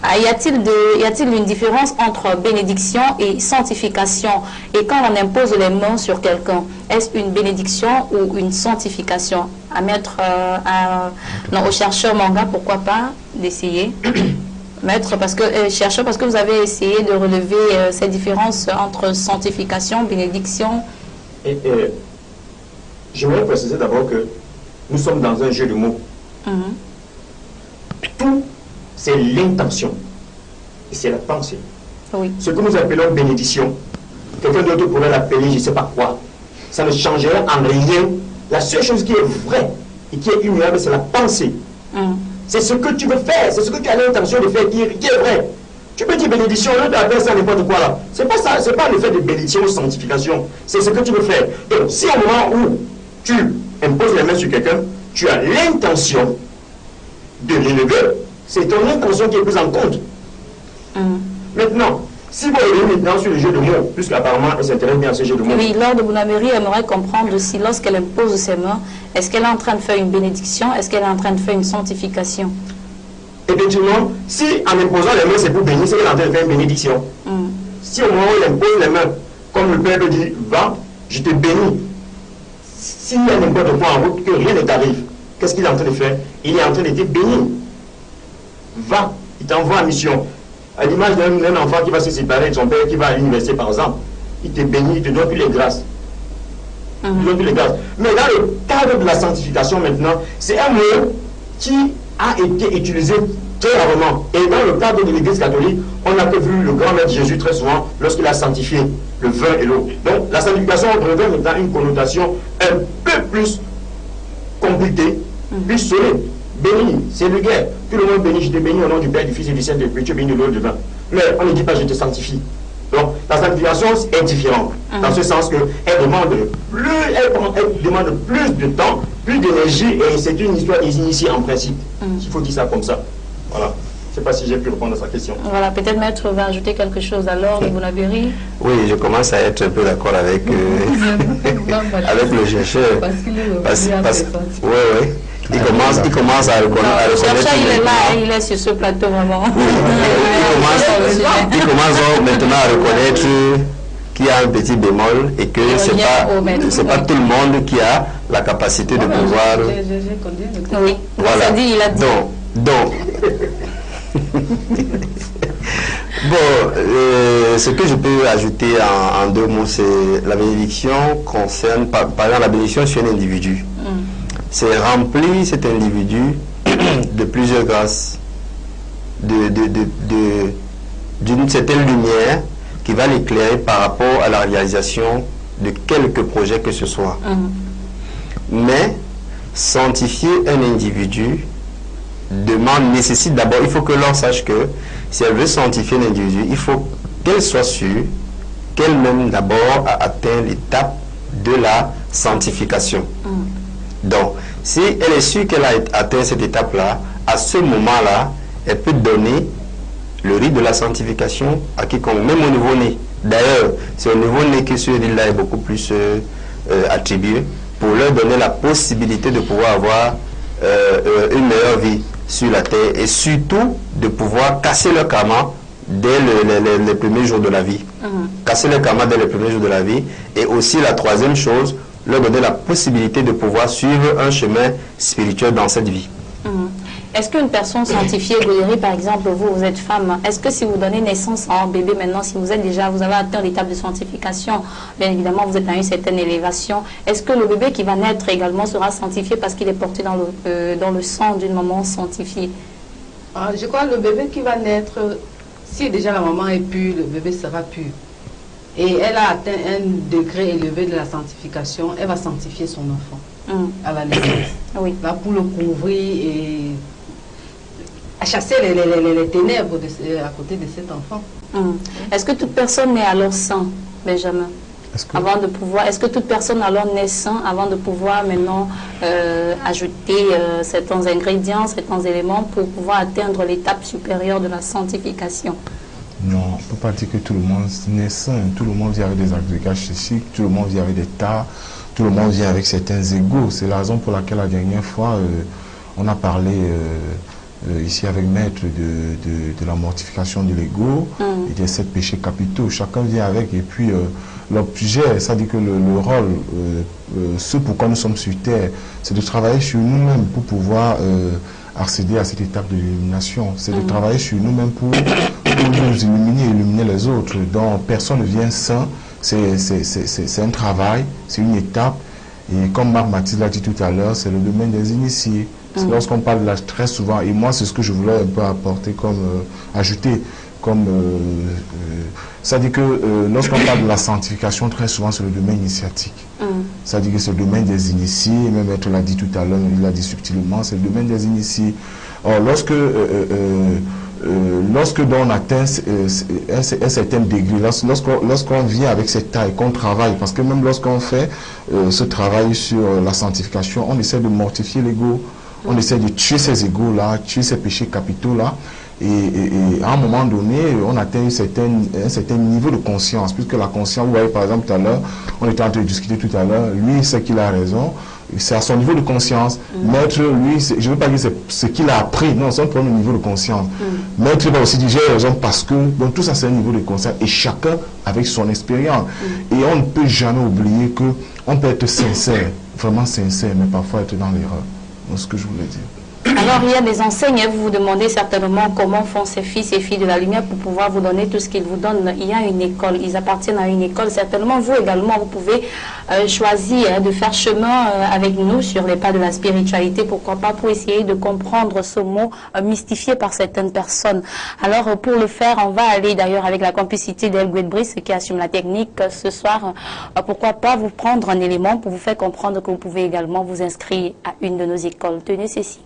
Y a-t-il une différence entre bénédiction et sanctification? Et quand on impose les mains sur quelqu'un, est-ce une bénédiction ou une sanctification? À mettre au chercheur manga, pourquoi pas d'essayer mettre, parce que chercheur, parce que vous avez essayé de relever cette différence entre sanctification, bénédiction. J'aimerais préciser d'abord que nous sommes dans un jeu de mots. Tout, c'est l'intention et c'est la pensée. Oui. Ce que nous appelons bénédiction, quelqu'un d'autre pourrait l'appeler je ne sais pas quoi. Ça ne changerait en rien. La seule chose qui est vraie et qui est immuable, c'est la pensée. C'est ce que tu veux faire, c'est ce que tu as l'intention de faire qui est vrai. Tu peux dire bénédiction, l'autre appelle ça n'importe quoi là. C'est pas ça, c'est pas le fait de bénédiction ou sanctification. C'est ce que tu veux faire. Donc, si au moment où tu imposes les mains sur quelqu'un, tu as l'intention de l'élever, c'est ton intention qui est prise en compte. Maintenant, si vous revenez maintenant sur le jeu de mots, puisqu'apparemment elle s'intéresse bien à ce jeu de mots. Oui, Lord de Bounaméry aimerait comprendre si lorsqu'elle impose ses mains, est-ce qu'elle est en train de faire une bénédiction, est-ce qu'elle est en train de faire une sanctification? Effectivement, si en imposant les mains c'est pour bénir, c'est qu'elle est en train de faire une bénédiction. Si au moment où elle impose les mains, comme le Père te dit, va, je te bénis. S'il y a n'importe quoi en route, que rien ne t'arrive, qu'est-ce qu'il est en train de faire? Il est en train de te bénir. Va, il t'envoie en mission. À l'image d'un enfant qui va se séparer de son père, qui va à l'université par exemple, il te bénit, il te donne toutes les grâces. Il te donne toutes les grâces. Mais dans le cadre de la sanctification maintenant, c'est un mot qui a été utilisé très rarement. Et dans le cadre de l'Église catholique, on a vu le grand maître Jésus très souvent lorsqu'il a sanctifié le vin et l'eau. Donc la sanctification revêt maintenant une connotation un peu plus compliquée, plus solide. Béni, c'est le guerre. Tout le monde bénit, je te bénis au nom du Père, du Fils et du Saint-Esprit, tu bénis de l'eau et du vin. Mais on ne dit pas je te sanctifie. Donc la sanctification est différente. Dans ce sens qu'elle demande plus de temps, plus d'énergie, et c'est une histoire initiée en principe. Il faut dire ça comme ça. Voilà. Je ne sais pas si j'ai pu répondre à sa question. Voilà, peut-être Maître va ajouter quelque chose alors, Bounaméry. Oui, je commence à être un peu d'accord avec, avec le chercheur. Parce qu'il est oui. Il commence à reconnaître. Le chercheur, il est là, il est sur ce plateau vraiment. Il commence maintenant à reconnaître qu'il y a un petit bémol et que c'est pas tout le monde qui a la capacité de pouvoir. Oui, voilà. Il a dit. Donc. Bon, ce que je peux ajouter en deux mots, c'est la bénédiction concerne, par exemple, la bénédiction sur un individu. C'est rempli cet individu de plusieurs grâces, d'une certaine lumière qui va l'éclairer par rapport à la réalisation de quelque projet que ce soit. Mais sanctifier un individu nécessite d'abord, il faut que l'on sache que si elle veut sanctifier un individu, il faut qu'elle soit sûre qu'elle-même d'abord a atteint l'étape de la sanctification. Donc, si elle est sûre qu'elle a atteint cette étape-là, à ce moment-là, elle peut donner le rite de la sanctification à quiconque, même au nouveau-né. D'ailleurs, c'est au nouveau-né que ce rite-là est beaucoup plus attribué, pour leur donner la possibilité de pouvoir avoir une meilleure vie sur la terre et surtout de pouvoir casser leur karma dès les premiers jours de la vie. Casser leur karma dès les premiers jours de la vie. Et aussi la troisième chose, leur donner la possibilité de pouvoir suivre un chemin spirituel dans cette vie. Est-ce qu'une personne sanctifiée, Goléry, par exemple, vous êtes femme, est-ce que si vous donnez naissance à un bébé maintenant, si vous avez atteint l'étape de sanctification, bien évidemment vous êtes à une certaine élévation, est-ce que le bébé qui va naître également sera sanctifié parce qu'il est porté dans le sang d'une maman sanctifiée? Je crois que le bébé qui va naître, si déjà la maman est pure, le bébé sera pur. Et elle a atteint un degré élevé de la sanctification, elle va sanctifier son enfant à la naissance. Oui. Là, pour le couvrir et à chasser les ténèbres à côté de cet enfant. Est-ce que toute personne naît alors sain, Benjamin? Est-ce que toute personne alors naît sain avant de pouvoir maintenant ajouter certains ingrédients, certains éléments pour pouvoir atteindre l'étape supérieure de la sanctification? Non, on ne peut pas dire que tout le monde naît sain. Tout le monde vient avec des agrégats chéchiques, tout le monde vient avec des tas, tout le monde vient avec certains égaux. C'est la raison pour laquelle la dernière fois, on a parlé ici avec Maître de la mortification de l'ego et des 7 péchés capitaux. Chacun vient avec et puis l'objet, ça dit que le rôle, ce pourquoi nous sommes sur Terre, c'est de travailler sur nous-mêmes pour pouvoir accéder à cette étape de l'illumination. C'est de travailler sur nous-mêmes pour nous illuminer et illuminer les autres. Donc personne ne vient sain, c'est un travail, c'est une étape. Et comme Marc Mathilde l'a dit tout à l'heure, c'est le domaine des initiés. Lorsqu'on parle de l'âge très souvent, et moi c'est ce que je voulais un peu apporter comme ajouter, comme ça dit que lorsqu'on parle de la sanctification, très souvent c'est le domaine initiatique. Ça dit que c'est le domaine des initiés, même Maître l'a dit tout à l'heure, il l'a dit subtilement, c'est le domaine des initiés. Or lorsque on atteint un certain degré, lorsqu'on vient avec cette taille, qu'on travaille, parce que même lorsqu'on fait ce travail sur la sanctification, on essaie de mortifier l'ego, on essaie de tuer ces égos-là, tuer ces péchés capitaux-là, et à un moment donné, on atteint un certain niveau de conscience, puisque la conscience, vous voyez par exemple tout à l'heure, on était en train de discuter tout à l'heure, lui il sait qu'il a raison, c'est à son niveau de conscience. Maître, lui, je ne veux pas dire c'est ce qu'il a appris, non, c'est un premier niveau de conscience. Maître va aussi dire j'ai raison parce que, donc tout ça c'est un niveau de conscience et chacun avec son expérience. Et on ne peut jamais oublier que on peut être sincère, vraiment sincère, mais parfois être dans l'erreur. C'est ce que je voulais dire. Alors, il y a des enseignes, vous vous demandez certainement comment font ces fils et filles de la lumière pour pouvoir vous donner tout ce qu'ils vous donnent. Il y a une école, ils appartiennent à une école. Certainement, vous également, vous pouvez choisir de faire chemin avec nous sur les pas de la spiritualité, pourquoi pas, pour essayer de comprendre ce mot mystifié par certaines personnes. Alors, pour le faire, on va aller d'ailleurs avec la complicité d'El Brice qui assume la technique ce soir. Pourquoi pas vous prendre un élément pour vous faire comprendre que vous pouvez également vous inscrire à une de nos écoles. Tenez ceci.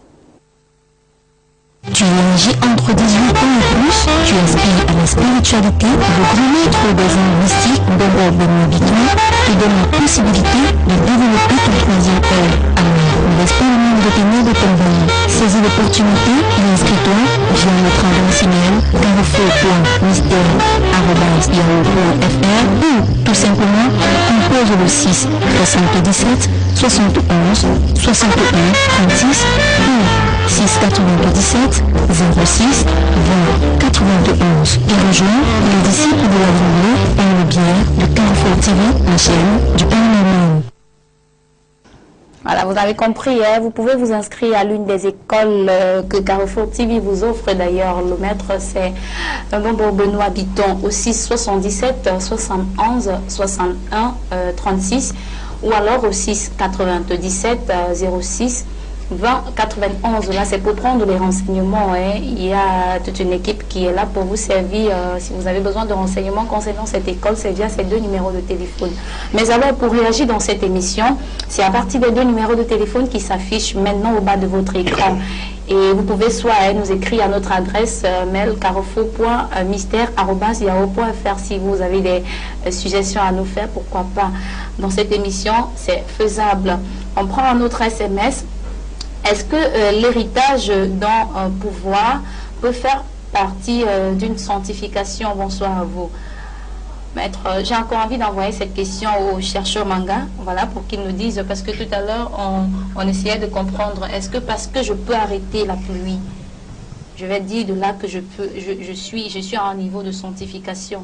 Tu es âgé entre 18 ans et plus, tu aspires à la spiritualité, le grand maître des arts mystiques, Bobo Benoît Biton, te donne la possibilité de développer ton troisième œil. Alors, ne laisse pas le monde de ténèbres de t'envahir. Saisis l'opportunité et inscris-toi via notre adresse email carrefour.mystère@yahoo.fr ou tout simplement compose le 6 77 71 61 36 ou 6 97 06 20 91 et rejoins les disciples de la journée par le biais de Carrefour TV, la chaîne du Paranormal. Voilà, vous avez compris, hein, vous pouvez vous inscrire à l'une des écoles que Carrefour TV vous offre. D'ailleurs, le maître, c'est Bobo Benoît Biton au 6 77 71 61 36 ou alors au 6 97 06 20 91. Là, c'est pour prendre les renseignements. Hein. Il y a toute une équipe qui est là pour vous servir. Si vous avez besoin de renseignements concernant cette école, c'est via ces 2 numéros de téléphone. Mais alors, pour réagir dans cette émission, c'est à partir des 2 numéros de téléphone qui s'affichent maintenant au bas de votre écran. Et vous pouvez soit nous écrire à notre adresse mail carrefour.mystère@yahoo.fr si vous avez des suggestions à nous faire, pourquoi pas. Dans cette émission, c'est faisable. On prend un autre SMS. Est-ce que l'héritage d'un pouvoir peut faire partie d'une sanctification? Bonsoir à vous. Maître, j'ai encore envie d'envoyer cette question au chercheur Manga, voilà, pour qu'il nous dise, parce que tout à l'heure, on essayait de comprendre, est-ce que parce que je peux arrêter la pluie, je vais dire de là que je suis à un niveau de sanctification?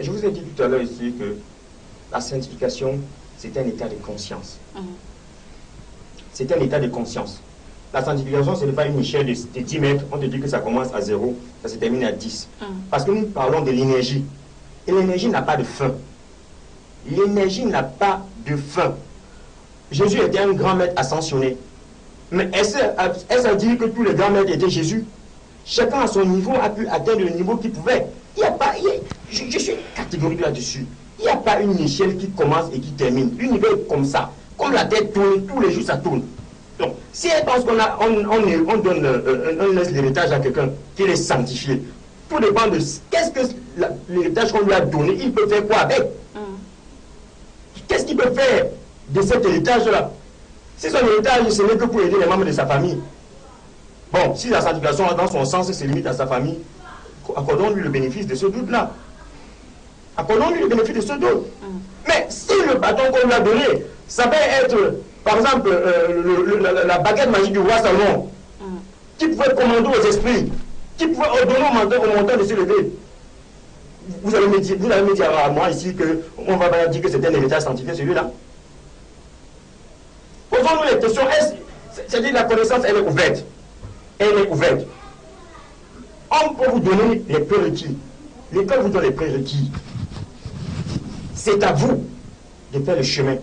Je vous ai dit tout à l'heure ici que la sanctification, c'est un état de conscience. C'est un état de conscience. La sanctification, ce n'est pas une échelle de 10 mètres. On te dit que ça commence à 0, ça se termine à 10. Parce que nous parlons de l'énergie. Et l'énergie n'a pas de fin. L'énergie n'a pas de fin. Jésus était un grand maître ascensionné. Mais est-ce à dire que tous les grands maîtres étaient Jésus? Chacun à son niveau a pu atteindre le niveau qu'il pouvait. Il n'y a pas, je suis catégorique là-dessus. Il n'y a pas une échelle qui commence et qui termine. L'univers est comme ça. Comme la Terre tourne, tous les jours ça tourne. Donc, si elle pense qu'on laisse l'héritage à quelqu'un qui est sanctifié, tout dépend de qu'est-ce que l'héritage qu'on lui a donné, il peut faire quoi avec? Qu'est-ce qu'il peut faire de cet héritage-là? Si son héritage, ce n'est que pour aider les membres de sa famille. Bon, si la sanctification, dans son sens, se limite à sa famille, accordons-lui le bénéfice de ce doute-là. Accordons-lui le bénéfice de ce doute. Mais si le bâton qu'on lui a donné, ça va être... Par exemple, la baguette magique du roi Salomon, qui pouvait commander aux esprits, qui pouvait ordonner au montant de se lever. Vous allez me dire à moi ici qu'on va dire que c'est un héritage sanctifié, celui-là. Posons-nous les questions. C'est-à-dire la connaissance, elle est ouverte. Elle est ouverte. On peut vous donner les prérequis. L'école vous donne les prérequis. C'est à vous de faire le chemin.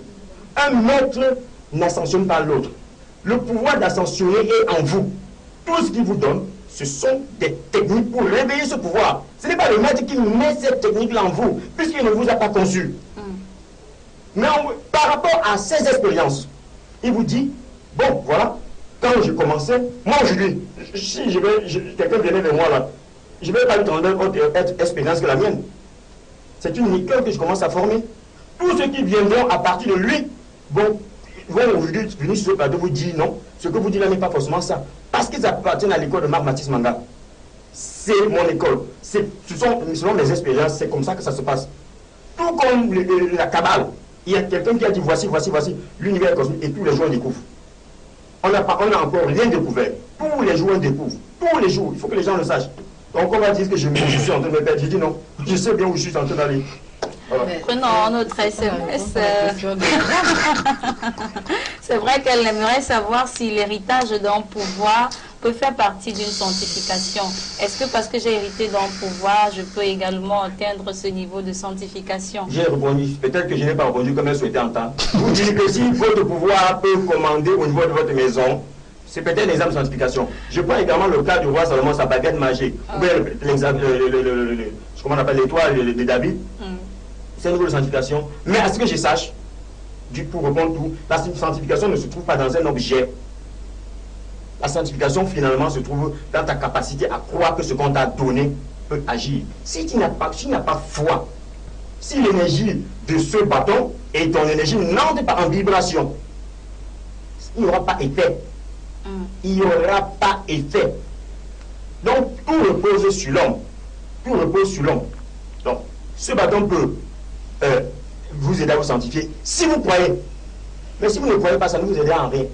Un maître n'ascensionne pas l'autre. Le pouvoir d'ascensionner est en vous. Tout ce qu'il vous donne, ce sont des techniques pour réveiller ce pouvoir. Ce n'est pas le maître qui met cette technique-là en vous, puisqu'il ne vous a pas conçu. Mais par rapport à ces expériences, il vous dit, bon, voilà, quand je commençais, moi aujourd'hui, si quelqu'un venait vers moi là, je ne vais pas lui demander autre expérience que la mienne. C'est une école que je commence à former. Tous ceux qui viendront à partir de lui, bon, vont aujourd'hui venir sur ce plateau vous dire non, ce que vous dites là n'est pas forcément ça. Parce qu'ils appartiennent à l'école de Marc Mathis Manga. C'est mon école. Selon mes expériences, c'est comme ça que ça se passe. Tout comme la Kabbale, il y a quelqu'un qui a dit voici l'univers cosmique et tous les jours on découvre. On n'a encore rien découvert. Tous les jours on découvre. Tous les jours, il faut que les gens le sachent. Donc on va dire que je suis en train de me perdre. Je dis non, je sais bien où je suis en train d'aller. Voilà. Prenons notre SMS. C'est vrai qu'elle aimerait savoir si l'héritage d'un pouvoir peut faire partie d'une sanctification. Est-ce que parce que j'ai hérité d'un pouvoir, je peux également atteindre ce niveau de sanctification? J'ai répondu, peut-être que je n'ai pas répondu comme elle souhaitait entendre. Vous dites que si votre pouvoir peut commander au niveau de votre maison, c'est peut-être un exemple de sanctification. Je prends également le cas du roi Salomon, sa baguette magique. Ou bien comment on appelle l'étoile de David. C'est un niveau de sanctification. Mais à ce que je sache, pour répondre tout, la sanctification ne se trouve pas dans un objet. La sanctification, finalement, se trouve dans ta capacité à croire que ce qu'on t'a donné peut agir. Si tu n'as pas foi, si l'énergie de ce bâton et ton énergie n'entre pas en vibration, il n'y aura pas effet. Il n'y aura pas effet. Donc, tout repose sur l'homme. Tout repose sur l'homme. Donc, ce bâton peut vous aider à vous sanctifier si vous croyez. Mais si vous ne croyez pas, ça ne vous aidera en rien.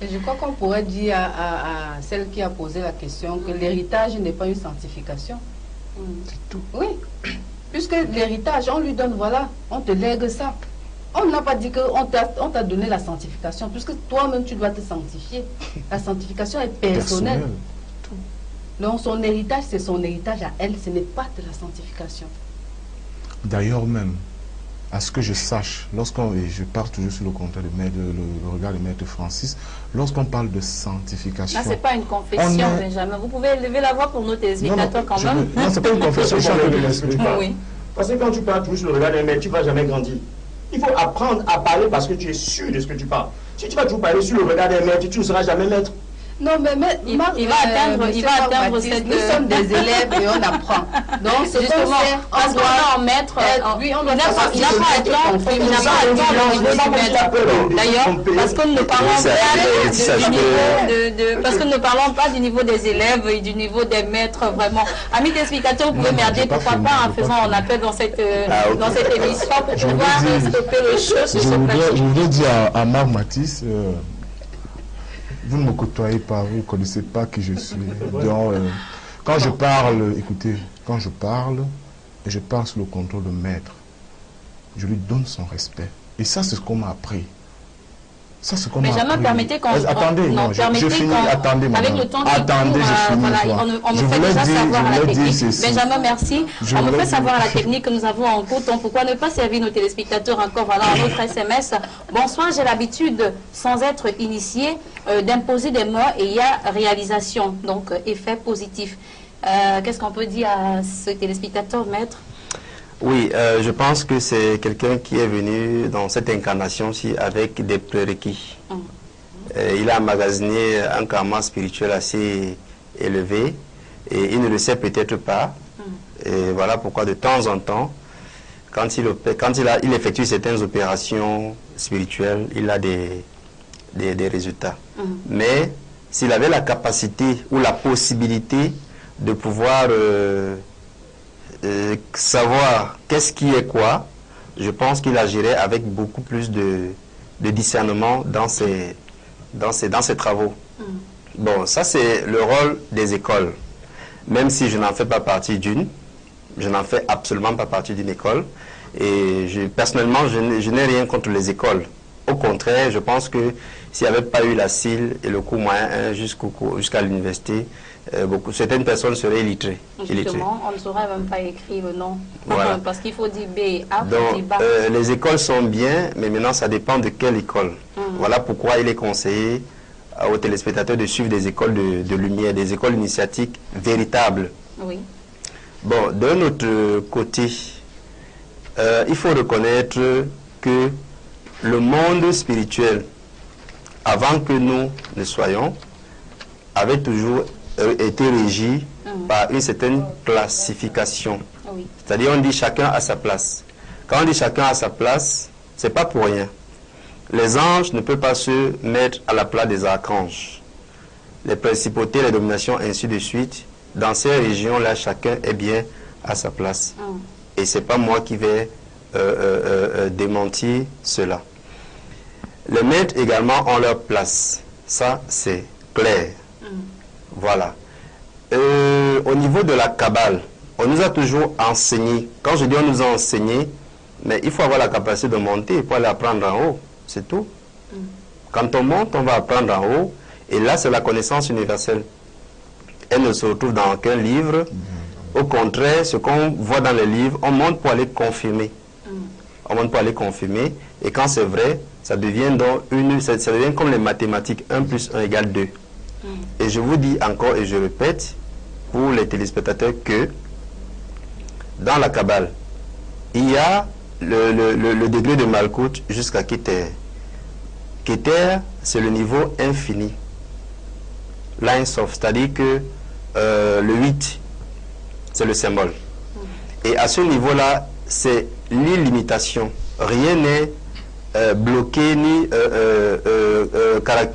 Et je crois qu'on pourrait dire à celle qui a posé la question que l'héritage n'est pas une sanctification. C'est tout. Oui. Puisque l'héritage, on lui donne, voilà, on te lègue ça. On n'a pas dit qu'on t'a donné la sanctification, puisque toi-même tu dois te sanctifier. La sanctification est personnelle. Donc son héritage, c'est son héritage à elle, ce n'est pas de la sanctification. D'ailleurs même, à ce que je sache, et je pars toujours sur le contraire le regard de Maître Francis, lorsqu'on parle de sanctification... Là, ce n'est pas une confession, Benjamin. Vous pouvez lever la voix pour nos téléspectateurs quand même. Non, ce n'est pas une confession. Oui. Parce que quand tu parles toujours sur le regard d'un maître, tu ne vas jamais grandir. Il faut apprendre à parler parce que tu es sûr de ce que tu parles. Si tu vas toujours parler sur le regard des maîtres, tu ne seras jamais maître. Non, mais il va atteindre cette... Nous sommes des élèves et on apprend. Donc, c'est justement, on doit en mettre... Oui, on doit il n'a pas attendre au niveau du maître. D'ailleurs, parce que nous ne parlons pas du niveau des élèves et du niveau des maîtres, vraiment. Amis téléspectateurs, vous pouvez m'aider, pourquoi pas, en faisant un appel dans cette émission pour pouvoir stopper les choses sur ce plateau. Je voudrais dire à Marc Matisse... Vous ne me côtoyez pas, vous ne connaissez pas qui je suis. Donc, quand je parle, écoutez, quand je parle sous le contrôle de maître, je lui donne son respect. Et ça, c'est ce qu'on m'a appris. Ça, c'est ce qu'on m'a appris. Mais jamais permettez qu'on... Attendez, non, je finis, attendez, avec madame. le temps Attendez, je finis. Voilà, on me fait déjà savoir à la technique. Benjamin, merci. On me fait savoir à la technique que nous avons en cours temps. Pourquoi ne pas servir nos téléspectateurs encore? Voilà, un autre SMS. Bonsoir, j'ai l'habitude, sans être initié, d'imposer des mots et il y a réalisation, donc effet positif. Qu'est-ce qu'on peut dire à ce téléspectateur, maître? Oui, je pense que c'est quelqu'un qui est venu dans cette incarnation-ci avec des prérequis. Il a emmagasiné un karma spirituel assez élevé et il ne le sait peut-être pas. Et voilà pourquoi de temps en temps, quand il effectue certaines opérations spirituelles, il a des résultats. Mais s'il avait la capacité ou la possibilité de pouvoir savoir qu'est-ce qui est quoi, je pense qu'il agirait avec beaucoup plus de discernement dans ses travaux. Bon, ça c'est le rôle des écoles. Même si je n'en fais pas partie d'une, je n'en fais absolument pas partie d'une école. Et personnellement, je n'ai rien contre les écoles. Au contraire, je pense que s'il n'y avait pas eu la CIL et le cours moyen 1 jusqu'à l'université, certaines personnes seraient illettrées. Justement, on ne saurait même pas écrire le nom. Voilà. Parce qu'il faut dire B et A. Donc, les écoles sont bien, mais maintenant, ça dépend de quelle école. Voilà pourquoi il est conseillé aux téléspectateurs de suivre des écoles de lumière, des écoles initiatiques véritables. Oui. Bon, d'un autre côté, il faut reconnaître que le monde spirituel, avant que nous ne soyons, avait toujours été régi par une certaine classification. Oui. C'est-à-dire, on dit chacun à sa place. Quand on dit chacun à sa place, c'est pas pour rien. Les anges ne peuvent pas se mettre à la place des archanges. Les principautés, les dominations, ainsi de suite. Dans ces régions-là, chacun est bien à sa place. Et c'est pas moi qui vais démentir cela. Les maîtres également ont leur place. Ça, c'est clair. Voilà. Au niveau de la Kabbale, on nous a toujours enseigné. Quand je dis on nous a enseigné, mais il faut avoir la capacité de monter pour aller apprendre en haut. C'est tout. Quand on monte, on va apprendre en haut. Et là, c'est la connaissance universelle. Elle ne se retrouve dans aucun livre. Au contraire, ce qu'on voit dans les livres, on monte pour aller confirmer. On monte pour aller confirmer. Et quand c'est vrai, ça devient donc ça devient comme les mathématiques. 1 plus 1 égale 2. Et je vous dis encore et je répète pour les téléspectateurs que dans la Kabbale, il y a le degré de Malkout jusqu'à Keter. Keter, c'est le niveau infini. L'Ain Sof, c'est-à-dire que le 8, c'est le symbole. Et à ce niveau-là, c'est l'illimitation. Rien n'est bloqué ni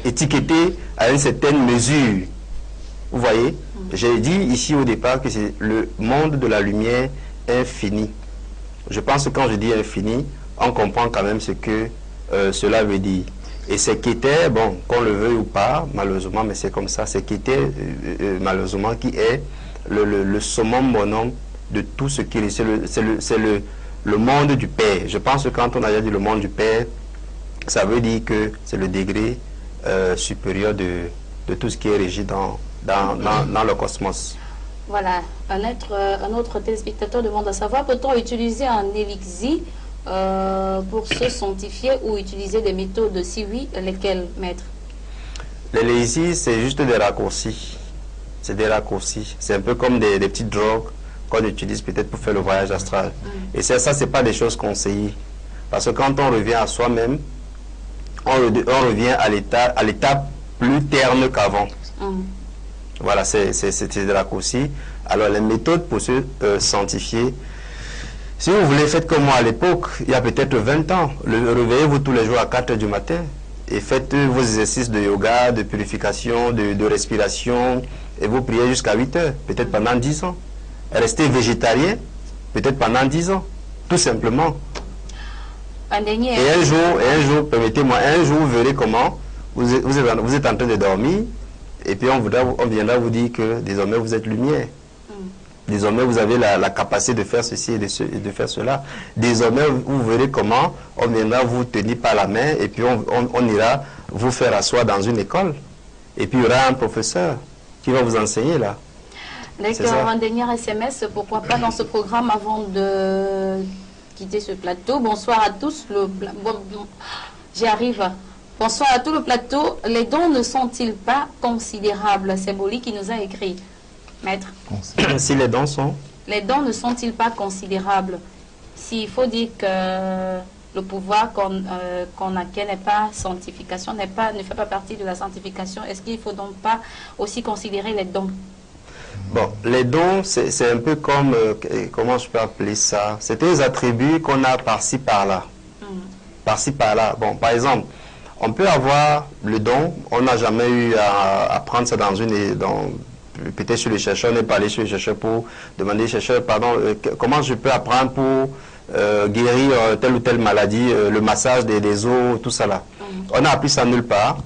étiqueté à une certaine mesure. Vous voyez, j'ai dit ici au départ que c'est le monde de la lumière infinie. Je pense que quand je dis infini, on comprend quand même ce que cela veut dire. Et c'est Keter, bon, qu'on le veuille ou pas, malheureusement, mais c'est comme ça, c'est Keter, malheureusement, qui est le summum bonhomme de tout ce qui est. C'est le monde du Père. Je pense que quand on a dit le monde du Père, ça veut dire que c'est le degré supérieur de tout ce qui est régi dans le cosmos. Voilà, un autre téléspectateur demande à savoir, peut-on utiliser un élixir pour se sanctifier ou utiliser des méthodes? Si oui, lesquelles, maître? L'élixir, c'est juste des raccourcis. C'est des raccourcis. C'est un peu comme des petites drogues qu'on utilise peut-être pour faire le voyage astral. Et ça, c'est pas des choses conseillées. Parce que quand on revient à soi-même, on revient à l'étape plus terne qu'avant. Voilà, c'est des raccourcis. Alors, les méthodes pour se sanctifier, si vous voulez, faites comme moi à l'époque, il y a peut-être 20 ans. Réveillez-vous tous les jours à 4 h du matin et faites vos exercices de yoga, de purification, de respiration, et vous priez jusqu'à 8 h, peut-être pendant 10 ans. Restez végétarien, peut-être pendant 10 ans, tout simplement. Et un jour, permettez-moi, un jour, vous verrez comment vous êtes en train de dormir, et puis on viendra vous dire que désormais vous êtes lumière. Désormais, vous avez la capacité de faire ceci et de faire cela. Désormais, vous verrez comment on viendra vous tenir par la main et puis on ira vous faire asseoir dans une école. Et puis, il y aura un professeur qui va vous enseigner là. D'accord, un dernier SMS, pourquoi pas dans ce programme avant de quitter ce plateau. Bonsoir à tous. J'y arrive. Bonsoir à tout le plateau. Les dons ne sont-ils pas considérables? C'est Boli qui nous a écrit. Maître. Si les dons sont? Les dons ne sont-ils pas considérables? S'il faut dire que le pouvoir qu'on acquiert n'est pas sanctification, ne fait pas partie de la sanctification, est-ce qu'il ne faut donc pas aussi considérer les dons? Bon, les dons, c'est un peu comme, comment je peux appeler ça? C'est des attributs qu'on a par-ci, par-là. Par-ci, par-là. Bon, par exemple, on peut avoir le don, on n'a jamais eu à prendre ça peut-être sur les chercheurs, on n'est pas allé sur les chercheurs pour demander aux chercheurs, pardon, comment je peux apprendre pour guérir telle ou telle maladie, le massage des os, tout ça là. On n'a appris ça nulle part.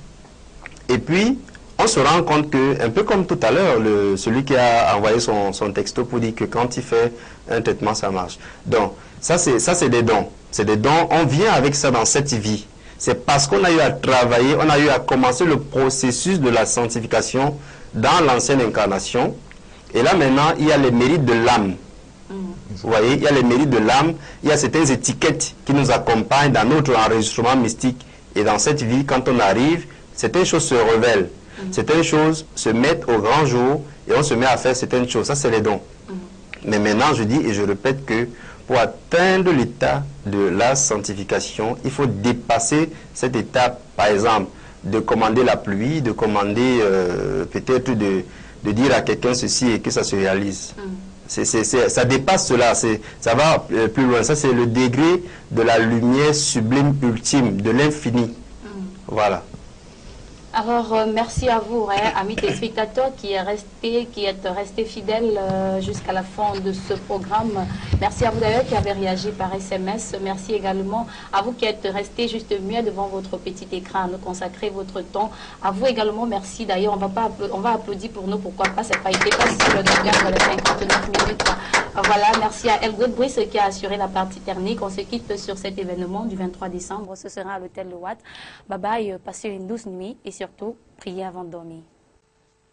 Et puis, on se rend compte que, un peu comme tout à l'heure, celui qui a envoyé son texto pour dire que quand il fait un traitement, ça marche. Donc, ça c'est des dons. C'est des dons, on vient avec ça dans cette vie. C'est parce qu'on a eu à travailler, on a eu à commencer le processus de la sanctification dans l'ancienne incarnation. Et là maintenant, il y a les mérites de l'âme. Vous voyez, il y a les mérites de l'âme, il y a certaines étiquettes qui nous accompagnent dans notre enregistrement mystique. Et dans cette vie, quand on arrive, certaines choses se révèlent. Certaines choses se mettent au grand jour et on se met à faire certaines choses. Ça, c'est les dons. Mais maintenant, je dis et je répète que pour atteindre l'état de la sanctification, il faut dépasser cette étape, par exemple, de commander la pluie, de commander peut-être de dire à quelqu'un ceci et que ça se réalise. Ça dépasse cela, ça va plus loin. Ça, c'est le degré de la lumière sublime ultime, de l'infini. Voilà. Alors, merci à vous, amis téléspectateurs, qui êtes restés fidèles jusqu'à la fin de ce programme. Merci à vous d'ailleurs qui avez réagi par SMS. Merci également à vous qui êtes restés juste muets devant votre petit écran à nous consacrer votre temps. À vous également, merci. D'ailleurs, on va applaudir pour nous. Pourquoi pas? Ça n'a pas été facile de faire les 59 minutes. Voilà, merci à Elgood Brice qui a assuré la partie technique. On se quitte sur cet événement du 23 décembre. Ce sera à l'hôtel Le Watt. Bye bye, passez une douce nuit et surtout, priez avant de dormir.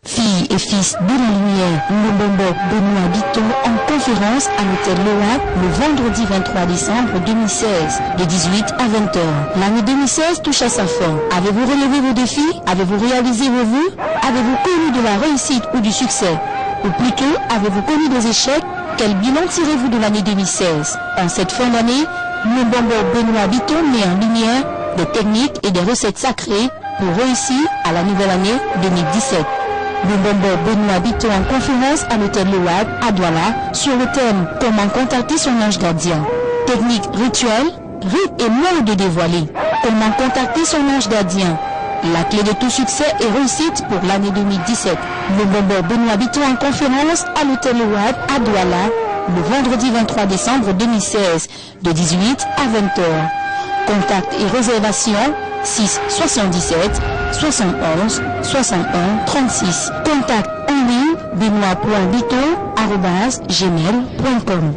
Filles et fils de la lumière, Mbombo Benoît Bito en conférence à l'hôtel Le Watt le vendredi 23 décembre 2016, de 18 à 20 h. L'année 2016 touche à sa fin. Avez-vous relevé vos défis? Avez-vous réalisé vos vœux? Avez-vous connu de la réussite ou du succès? Ou plutôt, avez-vous connu des échecs? Quel bilan tirez-vous de l'année 2016? En cette fin d'année, Mbombo Benoît Bito met en lumière des techniques et des recettes sacrées pour réussir à la nouvelle année 2017. Mbombo Benoît Bito en conférence à l'hôtel Le Watt à Douala sur le thème « Comment contacter son ange gardien ». Technique rituelle, rites et modes dévoilés. Comment contacter son ange gardien. La clé de tout succès et réussite pour l'année 2017. Mbombo Benoît Bito en conférence à l'hôtel Le Watt à Douala le vendredi 23 décembre 2016 de 18 à 20 h. Contact et réservation 6 77 71 61 36. Contact en ligne benoît.bito@gmail.com.